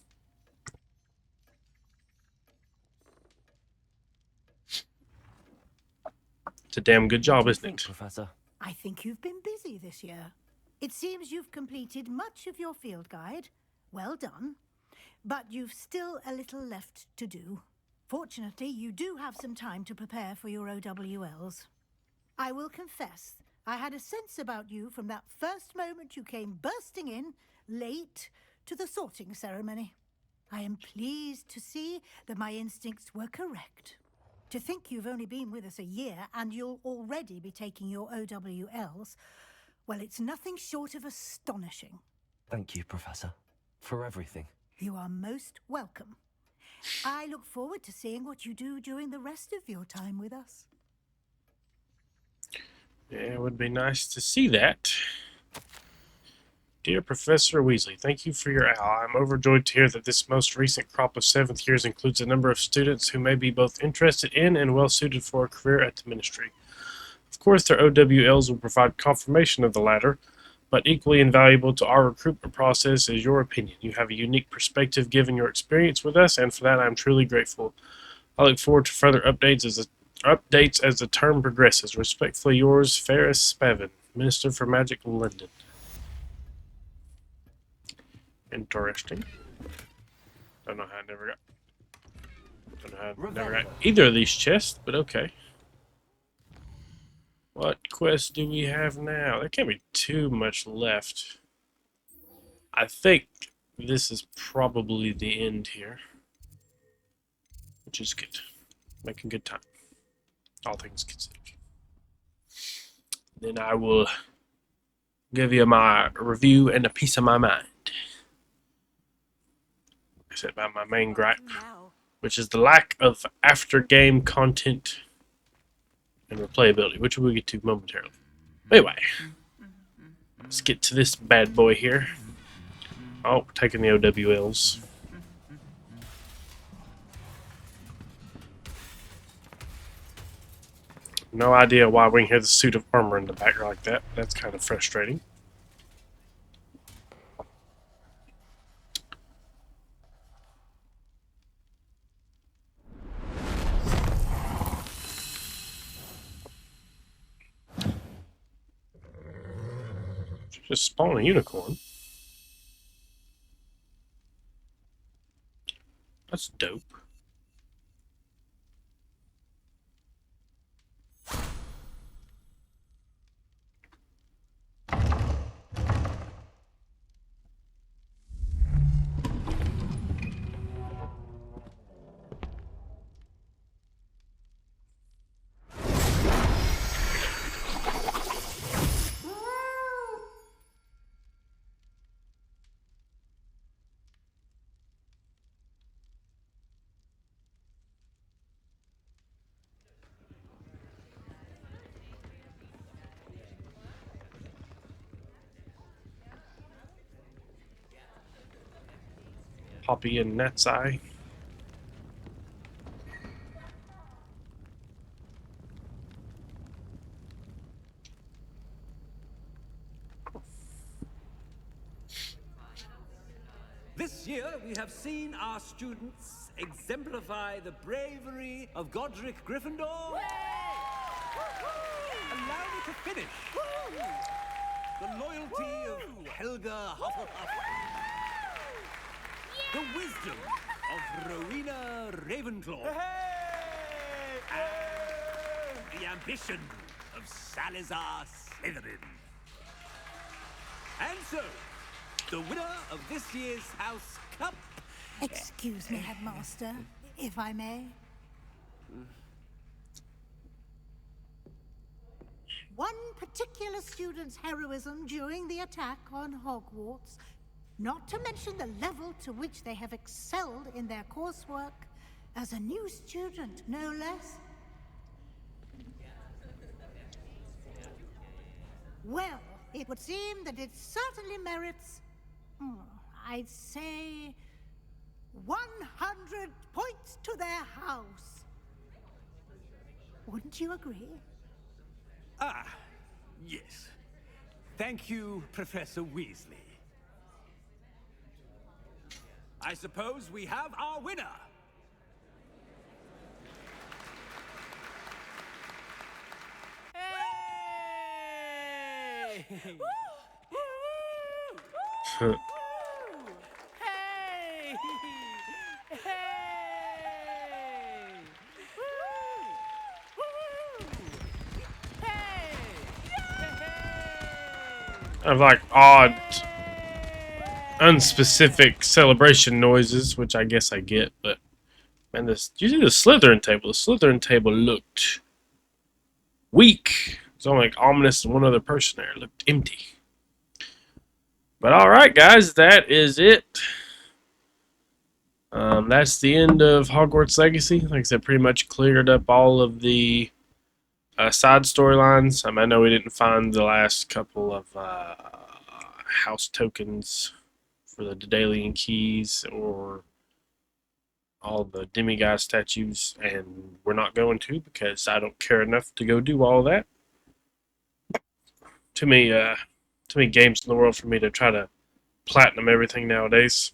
It's a damn good job, isn't it? Professor? I think you've been busy this year. It seems you've completed much of your field guide. Well done. But you've still a little left to do. Fortunately, you do have some time to prepare for your OWLs. I will confess, I had a sense about you from that first moment you came bursting in, late, to the sorting ceremony. I am pleased to see that my instincts were correct. To think you've only been with us a year and you'll already be taking your OWLs, well, it's nothing short of astonishing. Thank you, Professor, for everything. You are most welcome. I look forward to seeing what you do during the rest of your time with us. Yeah, it would be nice to see that. Dear Professor Weasley, thank you for your owl. I'm overjoyed to hear that this most recent crop of 7th years includes a number of students who may be both interested in and well suited for a career at the Ministry. Of course, their OWLs will provide confirmation of the latter, but equally invaluable to our recruitment process is your opinion. You have a unique perspective given your experience with us, and for that I'm truly grateful. I look forward to further updates as the term progresses. Respectfully yours, Ferris Spavin, Minister for Magic in London. Interesting. Don't know how I never got either of these chests, but okay. What quest do we have now? There can't be too much left. I think this is probably the end here, which is good. Making good time, all things considered. Then I will give you my review and a piece of my mind. I said about my main gripe, which is the lack of after-game content and replayability, which we'll get to momentarily. Anyway, let's get to this bad boy here. Oh, we're taking the OWLs. No idea why we can hear the suit of armor in the background like that. That's kind of frustrating. Just spawn a unicorn. That's dope. Poppy and Nat's Eye. This year, we have seen our students exemplify the bravery of Godric Gryffindor. Allow me to finish. The loyalty of Helga Hufflepuff. The wisdom of Rowena Ravenclaw. And the ambition of Salazar Slytherin. And so, the winner of this year's House Cup... Excuse me, Headmaster, if I may. One particular student's heroism during the attack on Hogwarts, not to mention the level to which they have excelled in their coursework, as a new student, no less. Well, it would seem that it certainly merits, I'd say, 100 points to their house. Wouldn't you agree? Ah, yes. Thank you, Professor Weasley. I suppose we have our winner. Hey! Huh. Hey! Hey! Of like odd, unspecific celebration noises, which I guess I get, but man, this usually the Slytherin table. The Slytherin table looked weak. It's only like ominous and one other person there. It looked empty. But all right, guys, that is it. That's the end of Hogwarts Legacy. Like I said, pretty much cleared up all of the side storylines. I know we didn't find the last couple of house tokens for the Daedalian keys or all the demigod statues, and we're not going to because I don't care enough to go do all that. Too many games in the world for me to try to platinum everything nowadays.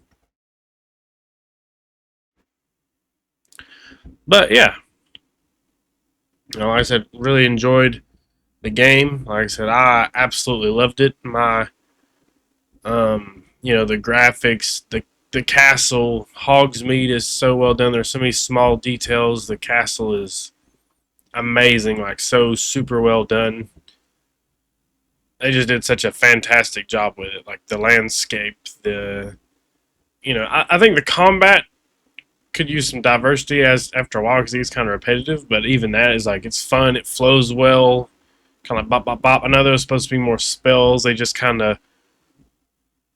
But yeah, like I said, really enjoyed the game. Like I said, I absolutely loved it. The graphics, the castle, Hogsmeade is so well done. There's so many small details. The castle is amazing, like so super well done. They just did such a fantastic job with it. Like the landscape, I think the combat could use some diversity as after a while because it's kind of repetitive, but even that is like it's fun, it flows well, kind of bop bop bop. I know there was supposed to be more spells, they just kind of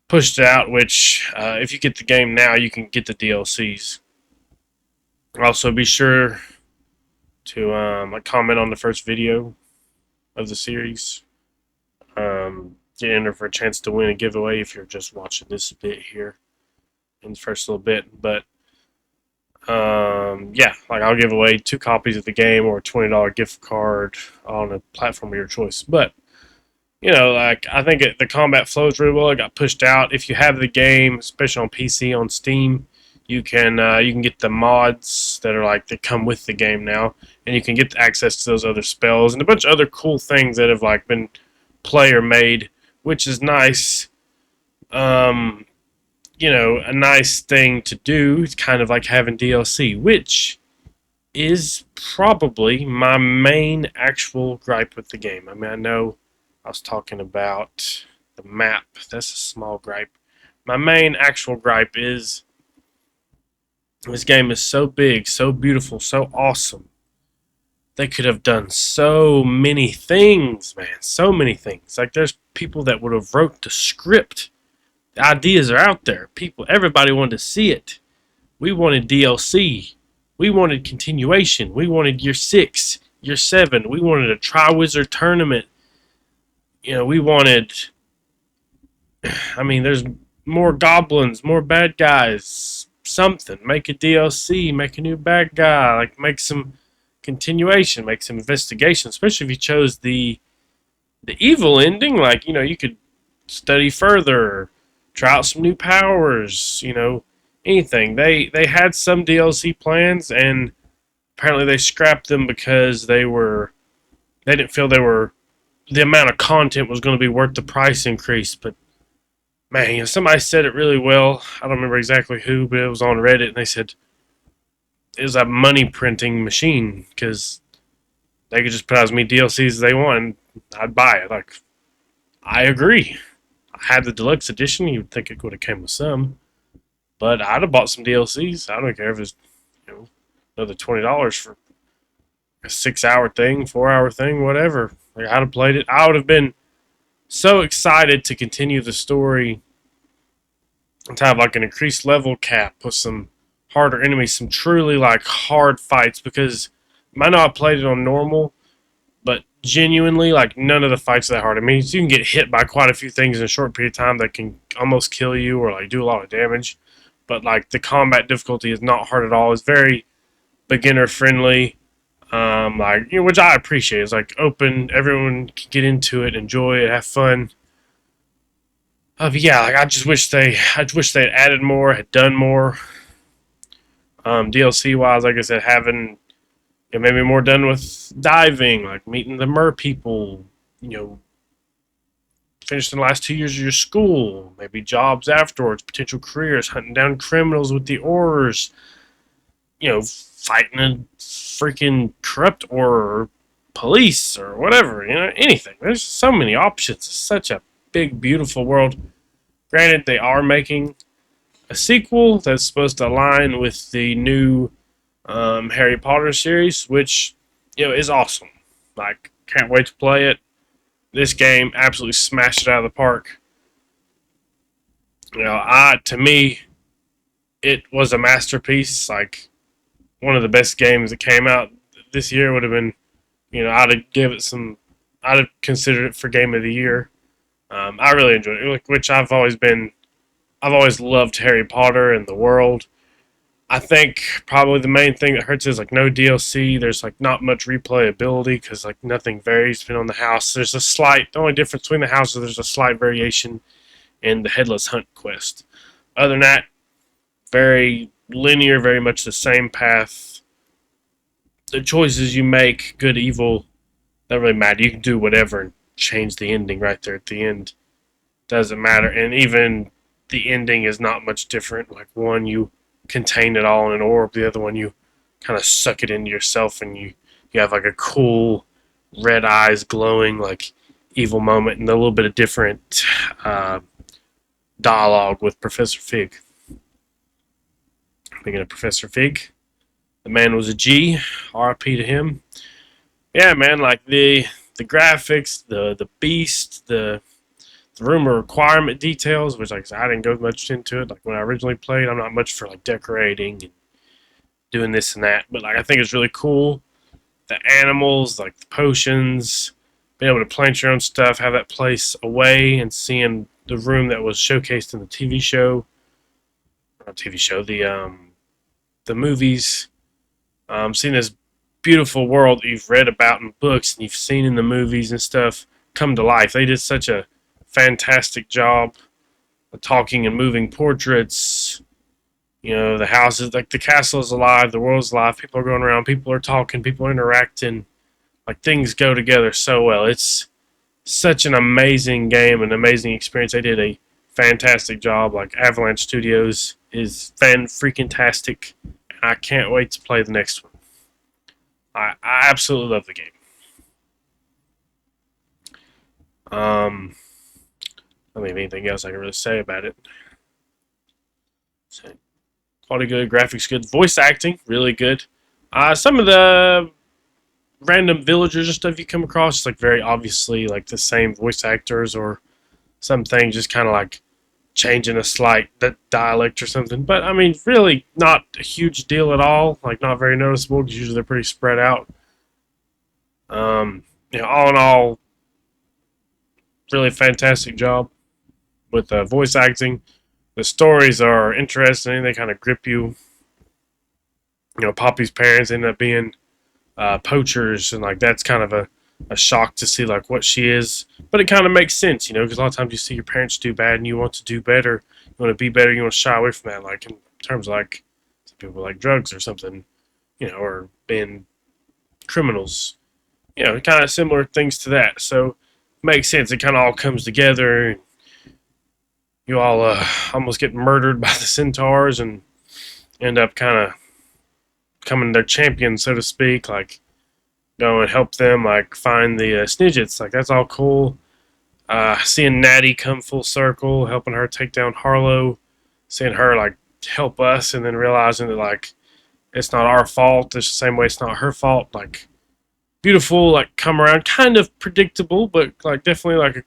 pushed it out, which if you get the game now you can get the DLCs. Also be sure to comment on the first video of the series. Get in there for a chance to win a giveaway if you're just watching this bit here in the first little bit. But Yeah, like I'll give away 2 copies of the game or a $20 gift card on a platform of your choice. But like I think the combat flows really well. It got pushed out. If you have the game, especially on PC on Steam, you can get the mods that are like that come with the game now, and you can get access to those other spells and a bunch of other cool things that have like been player made, which is nice. Um, a nice thing to do. It's kind of like having DLC, which is probably my main actual gripe with the game. I mean, I know I was talking about the map. That's a small gripe. My main actual gripe is this game is so big, so beautiful, so awesome. They could have done so many things, man. So many things. Like there's people that would have wrote the script. The ideas are out there. Everybody wanted to see it. We wanted DLC. We wanted continuation. We wanted year 6, year 7. We wanted a Triwizard tournament. We wanted. I mean, there's more goblins, more bad guys. Something. Make a DLC. Make a new bad guy. Like make some continuation. Make some investigation. Especially if you chose the evil ending. Like you could study further. Try out some new powers. Anything. They had some DLC plans, and apparently they scrapped them because they didn't feel the amount of content was going to be worth the price increase. But man, somebody said it really well. I don't remember exactly who, but it was on Reddit, and they said it was a money printing machine because they could just put out as many DLCs as they want, and I'd buy it. Like, I agree. I had the deluxe edition. You'd think it would have came with some. But I'd have bought some DLCs. I don't care if it's another $20 for a 6-hour thing, 4-hour thing, whatever. Like I'd have played it. I would have been so excited to continue the story and to have like an increased level cap with some harder enemies, some truly like hard fights. Because I know I played it on normal, but genuinely like none of the fights are that hard. I mean, you can get hit by quite a few things in a short period of time that can almost kill you or like do a lot of damage. But like the combat difficulty is not hard at all. It's very beginner friendly, which I appreciate. It's like open, everyone can get into it, enjoy it, have fun. Yeah, like I just wish they had added more, had done more. DLC wise, like I said, having maybe more done with diving, like meeting the mer people. Finished in the last 2 years of your school, maybe jobs afterwards, potential careers, hunting down criminals with the oars, fighting a freaking corrupt or police or whatever, anything. There's so many options. It's such a big, beautiful world. Granted, they are making a sequel that's supposed to align with the new Harry Potter series, which, is awesome. Like, can't wait to play it. This game absolutely smashed it out of the park. To me, it was a masterpiece. Like one of the best games that came out this year would have been, I'd have considered it for game of the year. I really enjoyed it, which I've always loved Harry Potter and the world. I think probably the main thing that hurts is like no DLC. There's like not much replayability because like nothing varies depending on the house. The only difference between the houses, there's a slight variation in the Headless Hunt quest. Other than that, very linear, very much the same path. The choices you make, good, evil, don't really matter. You can do whatever and change the ending right there at the end. Doesn't matter. And even the ending is not much different. Like one, you contain it all in an orb. The other one, you kind of suck it into yourself, and you have like a cool red eyes glowing like evil moment, and a little bit of different dialogue with Professor Fig. Speaking of Professor Fig, the man was a G. R.I.P. to him. Yeah, man, like the graphics, the beast, the room of requirement details, which like I said, I didn't go much into it. Like when I originally played, I'm not much for like decorating and doing this and that, but like I think it's really cool. The animals, like the potions, being able to plant your own stuff, have that place away, and seeing the room that was showcased in the TV show, not TV show, the the movies, seeing this beautiful world that you've read about in books and you've seen in the movies and stuff come to life. They did such a fantastic job of talking and moving portraits. You know, the houses, like the castle is alive, the world's alive, people are going around, people are talking, people are interacting. Like things go together so well. It's such an amazing game, an amazing experience. They did a fantastic job. Like Avalanche Studios is fan freaking tastic. I can't wait to play the next one. I absolutely love the game. I don't have anything else I can really say about it. So, quality good, graphics good, voice acting really good. Some of the random villagers and stuff you come across, it's like very obviously like the same voice actors or something, just kind of like changing a slight dialect or something. But I mean, really not a huge deal at all. Like not very noticeable because usually they're pretty spread out. All in all, really fantastic job with voice acting. The stories are interesting. They kind of grip you. Poppy's parents end up being poachers, and like that's kind of a shock to see like what she is. But it kind of makes sense, because a lot of times you see your parents do bad and you want to do better. You want to be better. You want to shy away from that. Like in terms of like some people like drugs or something, or being criminals. Kind of similar things to that. So it makes sense. It kind of all comes together. You all almost get murdered by the centaurs and end up kind of becoming their champion, so to speak. Like go and help them like find the Snidgets. Like that's all cool. Seeing Natty come full circle, helping her take down Harlow, seeing her like help us, and then realizing that like it's not our fault. It's the same way it's not her fault. Like beautiful, like come around, kind of predictable, but like definitely like a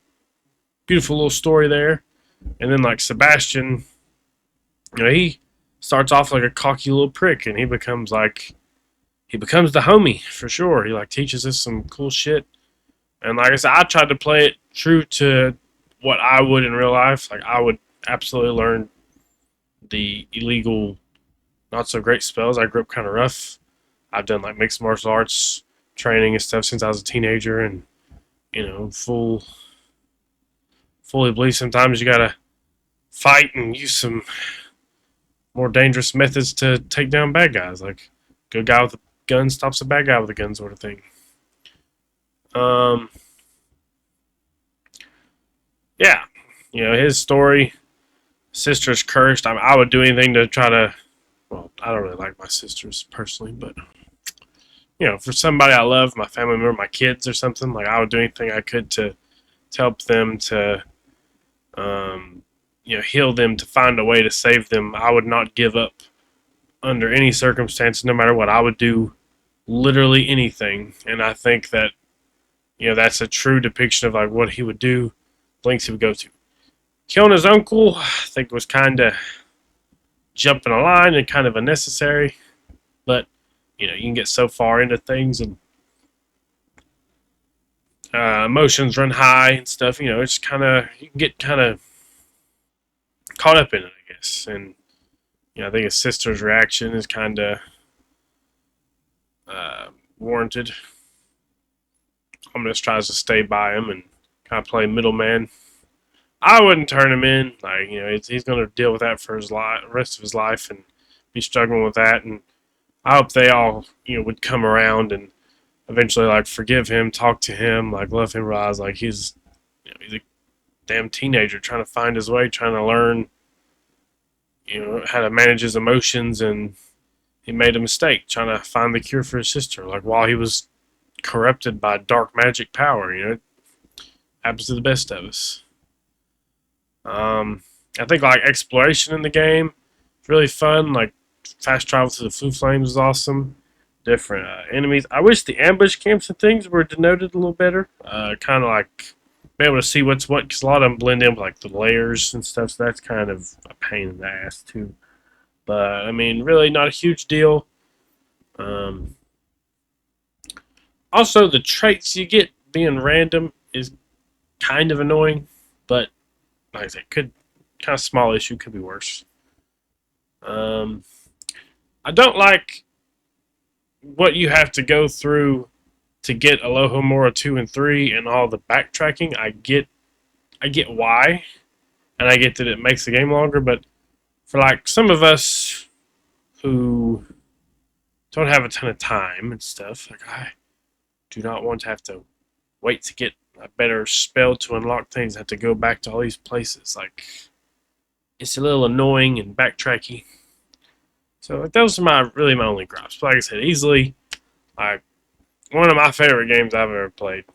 beautiful little story there. And then like Sebastian, he starts off like a cocky little prick, and he becomes the homie for sure. He like teaches us some cool shit. And like I said, I tried to play it true to what I would in real life. Like I would absolutely learn the illegal, not so great spells. I grew up kind of rough. I've done like mixed martial arts training and stuff since I was a teenager, and fully believe sometimes you gotta fight and use some more dangerous methods to take down bad guys. Like good guy with a gun stops a bad guy with a gun, sort of thing. Yeah, his story. Sister's cursed. I would do anything to try to. Well, I don't really like my sisters personally, but for somebody I love, my family member, my kids, or something, like I would do anything I could to help them to, heal them, to find a way to save them. I would not give up under any circumstance, no matter what. I would do literally anything, and I think that that's a true depiction of like what he would do, lengths he would go to. Killing his uncle, I think, was kind of jumping a line and kind of unnecessary, but you can get so far into things, and emotions run high and stuff. It's kind of, you can get kind of caught up in it, I guess. And I think his sister's reaction is kind of warranted. Almost tries to stay by him and kind of play middleman. I wouldn't turn him in. Like he's going to deal with that for his rest of his life and be struggling with that. And I hope they all would come around and eventually like forgive him, talk to him, like love him, realize like he's a damn teenager trying to find his way, trying to learn how to manage his emotions, and he made a mistake trying to find the cure for his sister. Like while he was corrupted by dark magic power, it happens to the best of us. I think like exploration in the game is really fun. Like fast travel to the Flue Flames is awesome. Different enemies. I wish the ambush camps and things were denoted a little better. Kind of like be able to see what's what, because a lot of them blend in with like the layers and stuff. So that's kind of a pain in the ass too. But I mean, really not a huge deal. Also, the traits you get being random is kind of annoying, but like I said, could kind of small issue, could be worse. I don't like what you have to go through to get Alohomora 2 and 3 and all the backtracking. I get why, and I get that it makes the game longer, but for like some of us who don't have a ton of time and stuff, like I do not want to have to wait to get a better spell to unlock things, have to go back to all these places. Like, it's a little annoying and backtracky. So like, those are my only gripes. But like I said, easily like one of my favorite games I've ever played.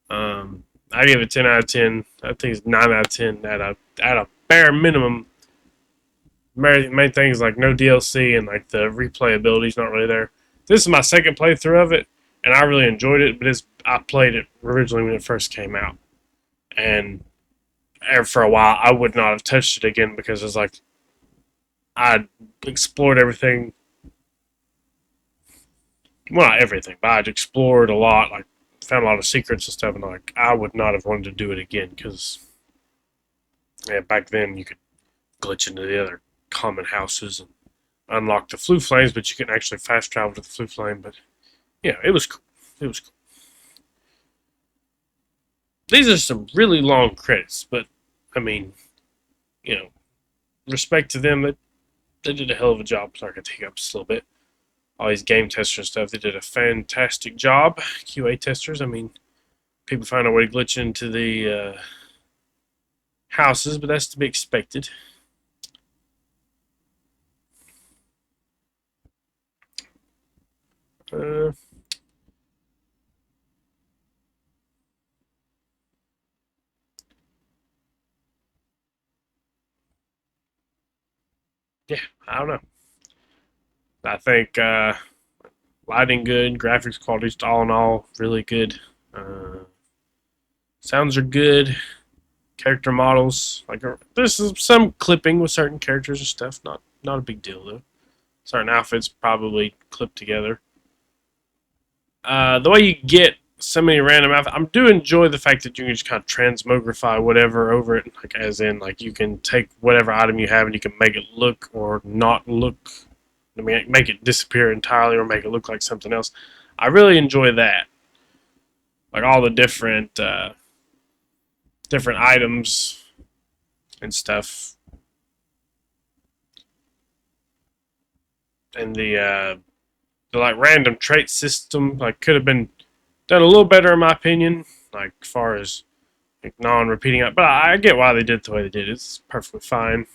I give it 10 out of 10. I think it's 9 out of 10 at a bare minimum. Main things like no DLC and like the replayability is not really there. This is my second playthrough of it, and I really enjoyed it. But I played it originally when it first came out, and for a while I would not have touched it again because it's like I'd explored everything. Well, not everything, but I'd explored a lot, like found a lot of secrets and stuff, and like I would not have wanted to do it again because back then you could glitch into the other common houses and unlock the flue flames, but you couldn't actually fast travel to the flue flame. But yeah, it was cool. It was cool. These are some really long credits, but I mean, respect to them, that they did a hell of a job. Sorry, I could take up just a little bit. All these game testers and stuff, they did a fantastic job. QA testers, I mean, people find a way to glitch into the houses, but that's to be expected. Yeah, I don't know. I think lighting good, graphics quality, all in all, really good. Sounds are good. Character models, like there's some clipping with certain characters and stuff. Not a big deal though. Certain outfits probably clipped together. The way you get so many random outfits, I do enjoy the fact that you can just kind of transmogrify whatever over it, like as in like you can take whatever item you have and you can make it look or not look. I mean, make it disappear entirely or make it look like something else. I really enjoy that. Like all the different items and stuff, and the like random trait system like could have been done a little better in my opinion. Like as far as like, non-repeating it, but I get why they did it the way they did. It's perfectly fine.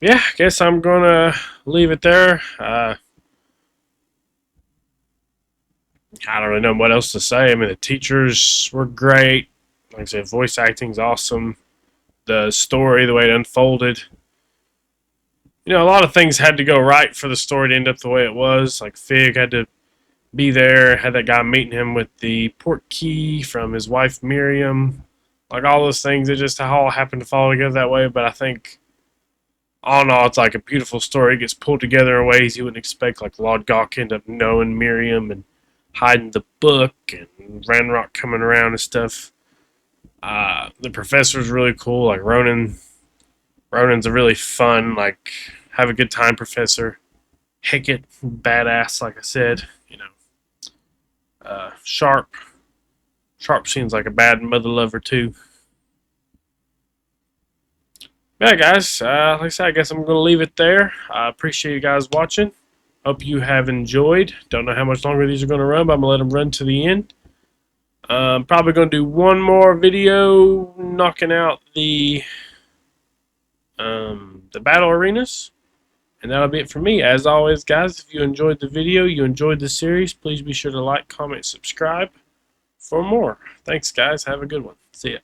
Yeah, I guess I'm gonna leave it there. I don't really know what else to say. I mean, the teachers were great. Like I said, voice acting's awesome. The story, the way it unfolded. A lot of things had to go right for the story to end up the way it was. Like Fig had to be there, had that guy meeting him with the Portkey from his wife Miriam. Like all those things, it just all happened to fall together that way. But I think all in all, it's like a beautiful story. It gets pulled together in ways you wouldn't expect. Like Lord Gawk ended up knowing Miriam and hiding the book, and Ranrock coming around and stuff. The professor's really cool. Like Ronan's a really fun, like have a good time professor. Hecate, badass, like I said. Sharp seems like a bad mother lover too. Yeah, guys, like I said, I guess I'm going to leave it there. I appreciate you guys watching. Hope you have enjoyed. Don't know how much longer these are going to run, but I'm going to let them run to the end. Probably going to do one more video knocking out the battle arenas. And that'll be it for me. As always, guys, if you enjoyed the video, you enjoyed the series, please be sure to like, comment, subscribe for more. Thanks, guys. Have a good one. See ya.